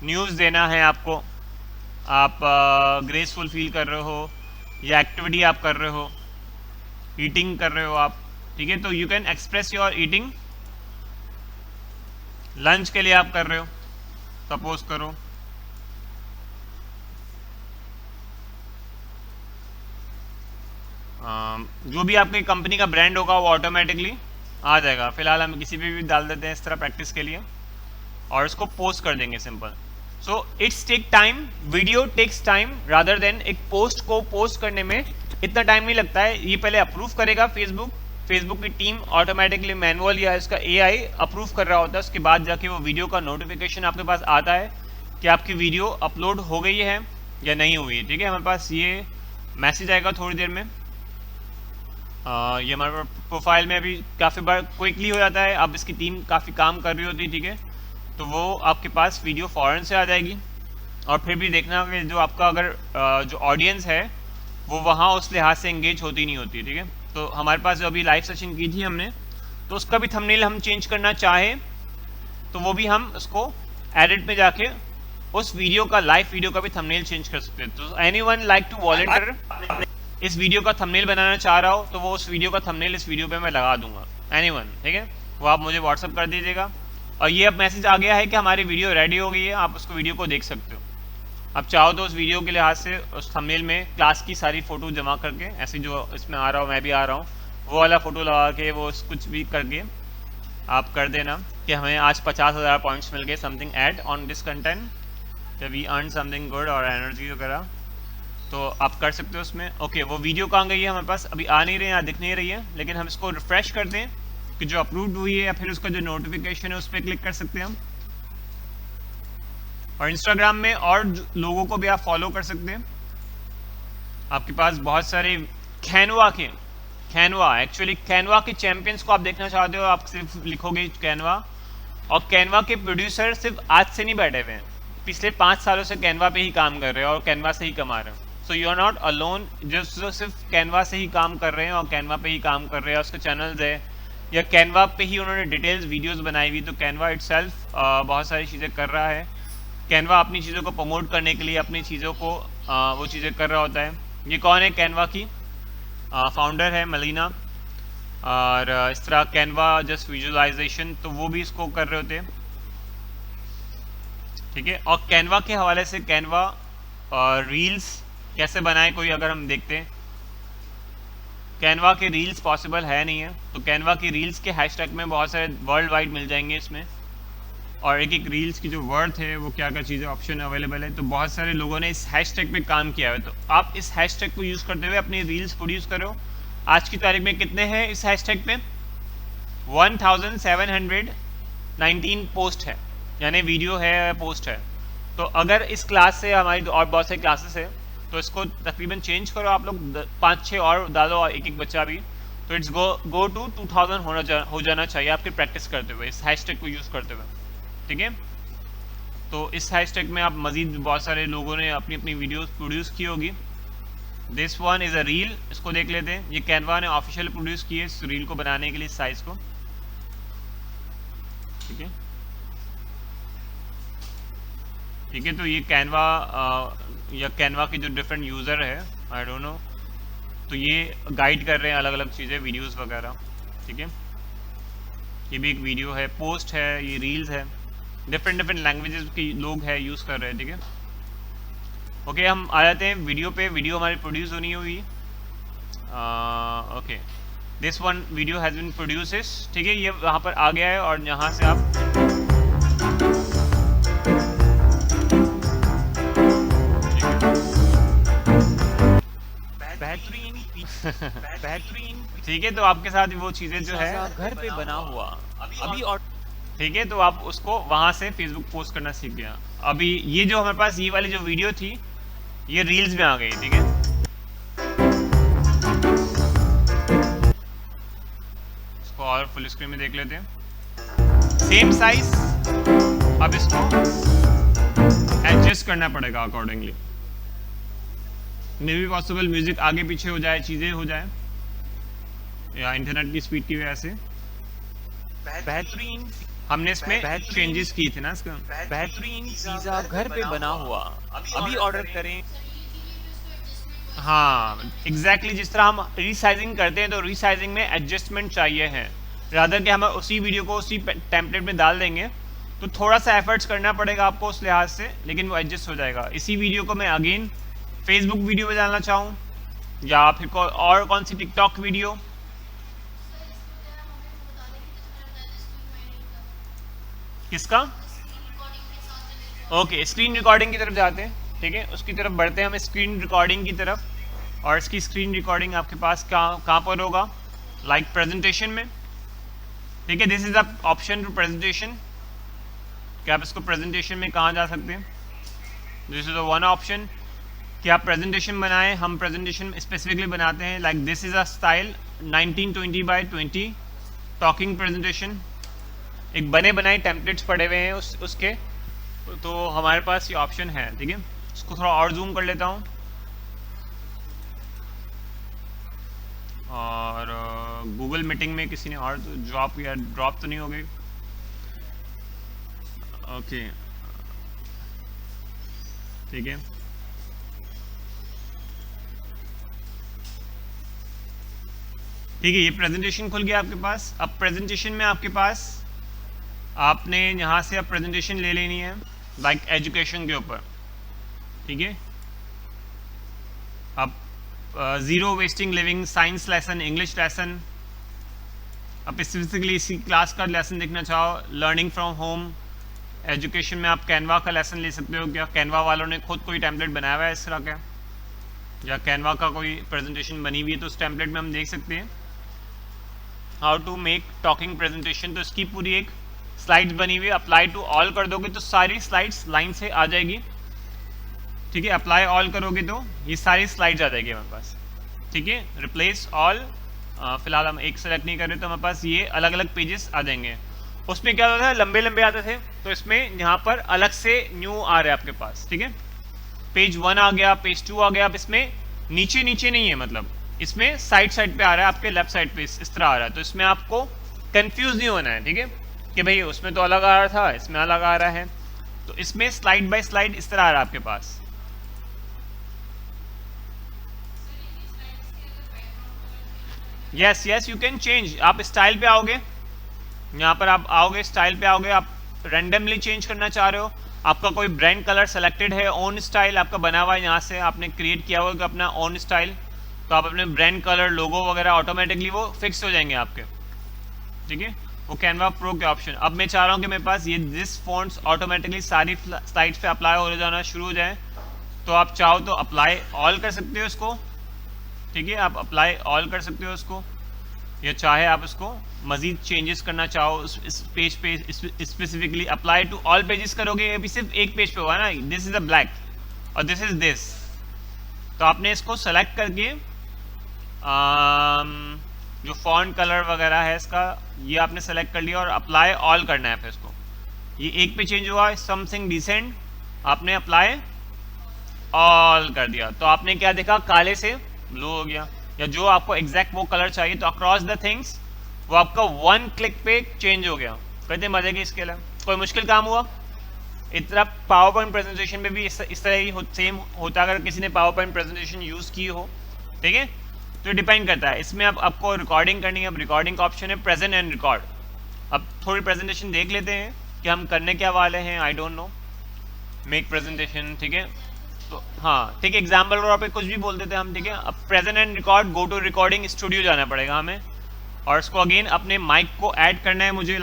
न्यूज़ देना है आपको, आप ग्रेसफुल फील कर रहे हो या एक्टिविटी आप कर रहे हो, ईटिंग कर रहे हो आप, ठीक है, तो you can express your eating. Lunch के लिए आप कर रहे हो, सपोज करो, जो भी आपकी कंपनी का ब्रांड होगा वो ऑटोमेटिकली आ जाएगा। फिलहाल हम किसी भी डाल देते हैं इस तरह प्रैक्टिस के लिए और इसको पोस्ट कर देंगे, simple. So it's take time, video takes time rather than एक पोस्ट को पोस्ट करने में इतना टाइम नहीं लगता है। ये पहले अप्रूव करेगा फेसबुक की टीम ऑटोमेटिकली मैनुअल या इसका एआई अप्रूव कर रहा होता है। उसके बाद जाके वो वीडियो का नोटिफिकेशन आपके पास आता है कि आपकी वीडियो अपलोड हो गई है या नहीं हुई है, ठीक है। हमारे पास ये मैसेज आएगा थोड़ी देर में। ये हमारे प्रोफाइल में अभी काफ़ी बार क्विकली हो जाता है, अब इसकी टीम काफ़ी काम कर रही होती है, ठीक है, तो वो आपके पास वीडियो फ़ौरन से आ जाएगी। और फिर भी देखना कि जो आपका अगर जो ऑडियंस है वो वहाँ उस लिहाज से एंगेज होती नहीं होती, ठीक है। तो हमारे पास जो अभी लाइव सेशन की थी हमने, तो उसका भी थंबनेल हम चेंज करना चाहें तो वो भी हम उसको एडिट में जाके उस वीडियो का, लाइव वीडियो का भी थंबनेल चेंज कर सकते हैं। तो एनीवन लाइक टू वॉलंटियर इस वीडियो का थंबनेल बनाना चाह रहा हो तो वो उस वीडियो का थंबनेल इस वीडियो पे मैं लगा दूंगा, एनीवन, ठीक है, वो आप मुझे व्हाट्सअप कर दीजिएगा। और ये अब मैसेज आ गया है कि हमारी वीडियो रेडी हो गई है, आप उसको वीडियो को देख सकते हो। अब चाहो तो उस वीडियो के लिहाज से उस थंबनेल में क्लास की सारी फ़ोटो जमा करके, ऐसे जो इसमें आ रहा हूँ मैं भी आ रहा हूँ, वो वाला फ़ोटो लगा के वो कुछ भी करके आप कर देना कि हमें आज 50,000 पॉइंट्स मिल गए, something add on this content, we earn something good और एनर्जी वगैरह, तो आप कर सकते हो उसमें। ओके, वो वीडियो कहाँ गई है हमारे पास, अभी आ नहीं रही है, यहाँ दिख नहीं रही है, लेकिन हम इसको रिफ्रेश करते हैं कि जो अप्रूव्ड हुई है या फिर उसका जो नोटिफिकेशन है उस पर क्लिक कर सकते हैं हम। और इंस्टाग्राम में और लोगों को भी आप फॉलो कर सकते हैं। आपके पास बहुत सारे कैनवा एक्चुअली कैनवा के चैंपियंस को आप देखना चाहते हो, आप सिर्फ लिखोगे कैनवा, और कैनवा के प्रोड्यूसर सिर्फ आज से नहीं बैठे हुए हैं, पिछले 5 सालों से कैनवा पे ही काम कर रहे हैं और कैनवा से ही कमा रहे हैं। So you are not alone, जो सिर्फ कैनवा से ही काम कर रहे हैं और कैनवा पे ही काम कर रहे हैं, उसके चैनल्स है या कैनवा पे ही उन्होंने डिटेल्स वीडियोस बनाई हुई। तो कैनवा इटसेल्फ बहुत सारी चीज़ें कर रहा है। कैनवा अपनी चीज़ों को प्रमोट करने के लिए अपनी चीज़ों को वो चीज़ें कर रहा होता है। ये कौन है, कैनवा की फाउंडर है मलीना, और इस तरह कैनवा जस्ट विजुअलाइजेशन, तो वो भी इसको कर रहे होते हैं, ठीक है। और कैनवा के हवाले से कैनवा रील्स कैसे बनाए कोई अगर हम देखते हैं, कैनवा के रील्स पॉसिबल है नहीं है, तो कैनवा की रील्स के हैशटैग में बहुत सारे वर्ल्ड वाइड मिल जाएंगे इसमें, और एक एक रील्स की जो वर्थ है वो क्या क्या चीज़ें ऑप्शन अवेलेबल है। तो बहुत सारे लोगों ने इस हैशटैग पे काम किया है, तो आप इस हैशटैग को यूज़ करते हुए अपनी रील्स प्रोड्यूस करो। आज की तारीख में कितने हैं इस हैशटैग पे, 1719 पोस्ट है, यानी वीडियो है, पोस्ट है। तो अगर इस क्लास से हमारी और बहुत सारी क्लासेस है तो इसको तकरीबन चेंज करो आप लोग, 5-6 और डालो और एक एक बच्चा भी, तो इट्स गो टू 2000 हो जाना चाहिए आपकी प्रैक्टिस करते हुए, इस हैशटैग को यूज़ करते हुए, ठीक है। तो इस हैशटैग में आप मज़ीद बहुत सारे लोगों ने अपनी अपनी वीडियोस प्रोड्यूस की होगी। This one is a reel, इसको देख लेते हैं। ये कैनवा ने ऑफिशियल प्रोड्यूस की है इस रील को बनाने के लिए, साइज़ को, ठीक है, ठीक है। तो ये कैनवा या कैनवा के जो डिफरेंट यूज़र है, आई डोंट नो, तो ये गाइड कर रहे हैं अलग अलग चीज़ें, वीडियोस वगैरह, ठीक है। ये भी एक वीडियो है, पोस्ट है, ये रील्स है, डिफरेंट लैंग्वेजेस के लोग हैं यूज़ कर रहे हैं, ठीक है। ओके, हम आ जाते हैं वीडियो पे। वीडियो हमारी प्रोड्यूस होनी हुई, okay. This one video has been produces, ठीक है, ये वहाँ पर आ गया है और यहाँ से आप बेहतरीन बेहतरीन, ठीक है, तो आपके साथ वो चीज़ें जो है घर पे बना हुआ अभी और ठीक है, तो आप उसको वहाँ से फेसबुक पोस्ट करना सीख गया। अभी ये जो हमारे पास ये वाली जो वीडियो थी ये रील्स में आ गई, ठीक है। इसको और फुल स्क्रीन में देख लेते हैं, सेम साइज, अब इसको एडजस्ट करना पड़ेगा accordingly. May be possible music आगे पीछे हो जाए, चीज़ें हो जाए, या इंटरनेट की स्पीड की वजह से। बेहतरीन, हमने इसमें चेंजेस किए थे ना, इसका बेहतरीन पिज़्ज़ा घर पे बना हुआ अभी ऑर्डर करें। हाँ एग्जैक्टली, जिस तरह हम रीसाइजिंग करते हैं तो रीसाइजिंग में एडजस्टमेंट चाहिए है, रादर कि हम उसी वीडियो को उसी टेम्पलेट में डाल देंगे तो थोड़ा सा एफर्ट्स करना पड़ेगा आपको उस लिहाज से, लेकिन वो एडजस्ट हो जाएगा। इसी वीडियो को मैं अगेन फेसबुक वीडियो में डालना चाहूँ या फिर और कौन सी टिकटॉक वीडियो, किसका? ओके, स्क्रीन रिकॉर्डिंग की तरफ जाते हैं, ठीक है, उसकी तरफ बढ़ते हैं हम, स्क्रीन रिकॉर्डिंग की तरफ। और इसकी स्क्रीन रिकॉर्डिंग आपके पास कहाँ पर होगा, लाइक प्रेजेंटेशन में, ठीक है, this is the option to presentation, कि आप इसको प्रेजेंटेशन में कहाँ जा सकते हैं, this is the one option कि आप प्रेजेंटेशन बनाएं। हम प्रेजेंटेशन स्पेसिफिकली बनाते हैं, like this is a style 1920x20 talking presentation, एक बने बनाए टेम्पलेट्स पड़े हुए हैं उसके, तो हमारे पास ये ऑप्शन है, ठीक है। इसको थोड़ा और जूम कर लेता हूँ और गूगल मीटिंग में किसी ने और ड्रॉप तो नहीं हो गई, ओके ठीक है। ठीक है, ये प्रेजेंटेशन खुल गया आपके पास। अब प्रेजेंटेशन में आपके पास आपने यहाँ से अब प्रेजेंटेशन ले लेनी है, लाइक एजुकेशन के ऊपर, ठीक है। अब zero wasting living, science lesson, English lesson, अब स्पेसिफिकली इसी क्लास का लेसन देखना चाहो, लर्निंग फ्रॉम होम, एजुकेशन में आप कैनवा का लेसन ले सकते हो, क्या कैनवा वालों ने खुद कोई टेम्पलेट बनाया हुआ है इस तरह का, या कैनवा का कोई प्रेजेंटेशन बनी हुई है तो उस टेम्पलेट में हम देख सकते हैं how to make talking presentation. तो इसकी पूरी एक स्लाइड्स बनी हुई है, अप्लाई टू ऑल कर दोगे तो सारी स्लाइड्स लाइन से आ जाएगी, ठीक है। अप्लाई ऑल करोगे तो ये सारी स्लाइड्स आ जाएगी हमारे पास, ठीक है। रिप्लेस ऑल, फिलहाल हम एक सेलेक्ट नहीं कर रहे तो हमारे पास ये अलग अलग पेजेस आ जाएंगे। उसमें क्या होता था, लंबे लंबे आते थे, तो इसमें यहाँ पर अलग से न्यू आ रहा है आपके पास, ठीक है। पेज 1 आ गया, पेज 2 आ गया। अब इसमें नीचे नीचे नहीं है, मतलब इसमें साइड साइड पे आ रहा है, आपके लेफ्ट साइड पे इस तरह आ रहा है, तो इसमें आपको कंफ्यूज नहीं होना है, ठीक है, कि भाई उसमें तो अलग आ रहा था, इसमें अलग आ रहा है। तो इसमें स्लाइड बाय स्लाइड इस तरह आ रहा है आपके पास। यस यू कैन चेंज, आप स्टाइल पे आओगे, यहाँ पर आप आओगे, स्टाइल पे आओगे, आप रैंडमली चेंज करना चाह रहे हो, आपका कोई ब्रांड कलर सेलेक्टेड है, ओन स्टाइल आपका बना हुआ है, यहाँ से आपने क्रिएट किया हुआ अपना ओन स्टाइल, तो आप अपने ब्रांड कलर, लोगो वगैरह ऑटोमेटिकली वो फिक्स हो जाएंगे आपके, ठीक है। वो कैनवा प्रो के ऑप्शन। अब मैं चाह रहा हूँ कि मेरे पास ये दिस फॉन्ट्स ऑटोमेटिकली सारी स्लाइड्स पे अप्लाई हो जाना शुरू हो जाए, तो आप चाहो तो अप्लाई ऑल कर सकते हो इसको, ठीक है, आप अप्लाई ऑल कर सकते हो इसको, या चाहे आप इसको मज़ीद चेंजेस करना चाहो इस पेज पे specifically apply to all pages करोगे, ये भी सिर्फ एक पेज पे होगा ना, दिस इज़ अ ब्लैक और दिस इज़ दिस, तो आपने इसको सेलेक्ट करके जो फॉन्ट कलर वगैरह है इसका ये आपने सेलेक्ट कर लिया और अप्लाई ऑल करना है। फिर इसको ये एक पे चेंज हुआ समथिंग डिसेंट, आपने अप्लाई ऑल कर दिया, तो आपने क्या देखा, काले से ब्लू हो गया, या जो आपको एग्जैक्ट वो कलर चाहिए, तो अक्रॉस द थिंग्स वो आपका 1 क्लिक पे चेंज हो गया। कहते मजे की इसके लिए कोई मुश्किल काम हुआ? इतना पावर पॉइंट प्रेजेंटेशन में भी इस तरह ही सेम होता है, अगर किसी ने पावर पॉइंट प्रेजेंटेशन यूज़ की हो, ठीक है। तो डिपेंड करता है, इसमें अब आपको रिकॉर्डिंग करनी है, अब रिकॉर्डिंग का ऑप्शन है प्रेजेंट एंड रिकॉर्ड। अब थोड़ी प्रेजेंटेशन देख लेते हैं कि हम करने क्या वाले हैं, I don't know, make presentation, ठीक है। तो हाँ ठीक है, एग्जाम्पल और पे कुछ भी बोल देते हैं हम, ठीक है। अब present and record, go to recording studio जाना पड़ेगा हमें, और इसको अगेन अपने माइक को ऐड करना है मुझे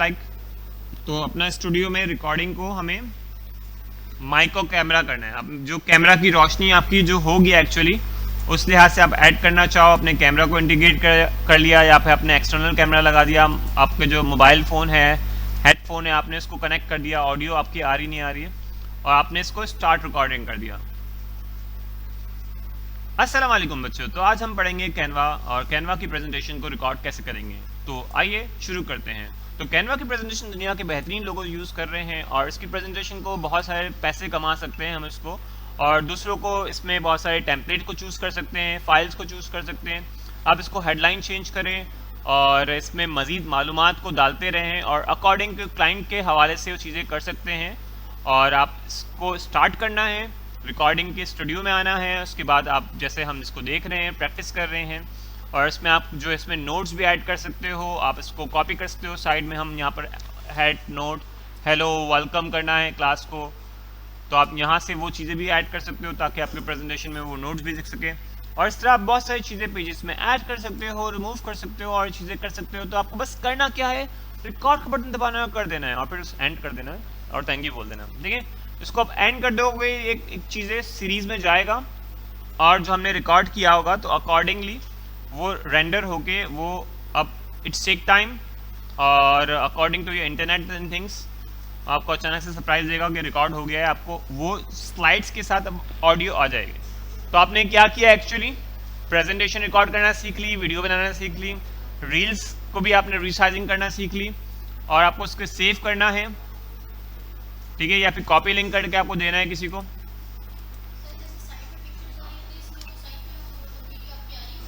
तो अपना स्टूडियो में रिकॉर्डिंग को हमें माइक को कैमरा करना है। अब जो कैमरा की रोशनी आपकी जो होगी एक्चुअली उस लिहाज से आप ऐड करना चाहो, अपने कैमरा को इंटीग्रेट कर लिया या फिर अपने एक्सटर्नल कैमरा लगा दिया, आपके जो मोबाइल फ़ोन है, हेडफोन है, आपने इसको कनेक्ट कर दिया, ऑडियो आपकी आ रही नहीं आ रही है, और आपने इसको स्टार्ट रिकॉर्डिंग कर दिया। अस्सलाम वालेकुम बच्चों, तो आज हम पढ़ेंगे कैनवा और कैनवा की प्रेजेंटेशन को रिकॉर्ड कैसे करेंगे। तो आइए शुरू करते हैं। तो कैनवा की प्रेजेंटेशन दुनिया के बेहतरीन लोग यूज़ कर रहे हैं और इसकी प्रेजेंटेशन को बहुत सारे पैसे कमा सकते हैं हम इसको, और दूसरों को इसमें बहुत सारे टेम्पलेट को चूज़ कर सकते हैं, फाइल्स को चूज़ कर सकते हैं। आप इसको हेडलाइन चेंज करें और इसमें मज़ीद मालूमात को डालते रहें और अकॉर्डिंग टू क्लाइंट के हवाले से वो चीज़ें कर सकते हैं। और आप इसको स्टार्ट करना है, रिकॉर्डिंग के स्टूडियो में आना है, उसके बाद आप जैसे हम इसको देख रहे हैं प्रैक्टिस कर रहे हैं, और इसमें आप जो इसमें नोट्स भी ऐड कर सकते हो, आप इसको कॉपी कर सकते हो। साइड में हम यहाँ पर हेड नोट हेलो वेलकम करना है क्लास को, तो आप यहाँ से वो चीज़ें भी ऐड कर सकते हो ताकि आपके प्रेजेंटेशन में वो नोट्स भी दिख सके। और इस तरह आप बहुत सारी चीज़ें पेजेस में ऐड कर सकते हो, रिमूव कर सकते हो और चीज़ें कर सकते हो। तो आपको बस करना क्या है, रिकॉर्ड का बटन दबाना है, कर देना है और फिर एंड कर देना है और थैंक यू बोल देना है। देखिए इसको आप एंड कर दोगे, एक चीज़ें सीरीज़ में जाएगा और जो हमने रिकॉर्ड किया होगा तो अकॉर्डिंगली वो रेंडर होके वो अब इट्स टेक टाइम, और according to your internet and things आपको अचानक से सरप्राइज देगा कि रिकॉर्ड हो गया है, आपको वो स्लाइड्स के साथ अब ऑडियो आ जाएगी। तो आपने क्या किया, एक्चुअली प्रेजेंटेशन रिकॉर्ड करना सीख ली, वीडियो बनाना सीख ली, रील्स को भी आपने रिसाइजिंग करना सीख ली, और आपको उसको सेव करना है, ठीक है, या फिर कॉपी लिंक करके आपको देना है किसी को,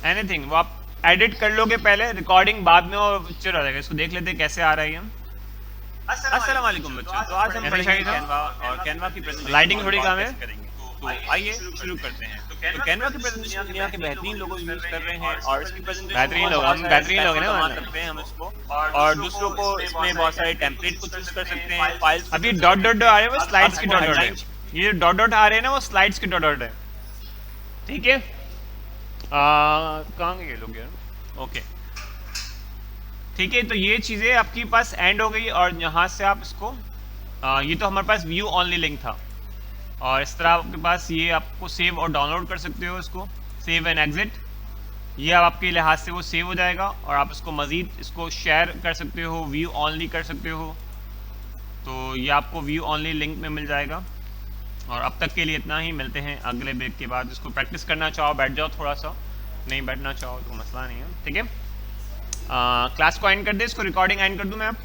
एनीथिंग वो आप एडिट कर लोगे पहले, रिकॉर्डिंग बाद में और पिक्चर आ जाएगा। इसको देख लेते हैं कैसे आ रही है। अस्सलाम वालेकुम बच्चों, तो आज हम पढ़ेंगे कैनवा और कैनवा की प्रेजेंटेशन। लाइटिंग थोड़ी कम है, तो आइए शुरू करते हैं। तो कैनवा की प्रेजेंटेशन दुनिया के बेहतरीन लोग यूज कर रहे हैं और इसकी प्रेजेंटेशन बेहतरीन लोग ना करते हैं हम इसको, और दूसरों को इसमें बहुत सारे टेम्पलेट को चूज कर सकते हैं, फाइल्स। अभी डॉट डॉट आ रहे हैं वो स्लाइड्स की डॉट डॉट है, ये डॉट डॉट आ रहे हैं ना वो स्लाइड्स की डॉट डॉट है, ठीक है। कहाँ गए लोग यार, ओके ठीक है। तो ये चीज़ें आपके पास एंड हो गई और यहाँ से आप इसको ये तो हमारे पास व्यू ऑनली लिंक था, और इस तरह आपके पास ये आपको सेव और डाउनलोड कर सकते हो, इसको सेव एंड एग्जिट, ये आपके लिहाज से वो सेव हो जाएगा और आप इसको मज़ीद इसको शेयर कर सकते हो, व्यू ऑनली कर सकते हो, तो ये आपको व्यू ऑनली लिंक में मिल जाएगा। और अब तक के लिए इतना ही, मिलते हैं अगले ब्रेक के बाद। इसको प्रैक्टिस करना चाहो बैठ जाओ, थोड़ा सा नहीं बैठना चाहो तो मसला नहीं है, ठीक है। क्लास को एंड कर दे, इसको रिकॉर्डिंग एंड कर दूँ मैं। आप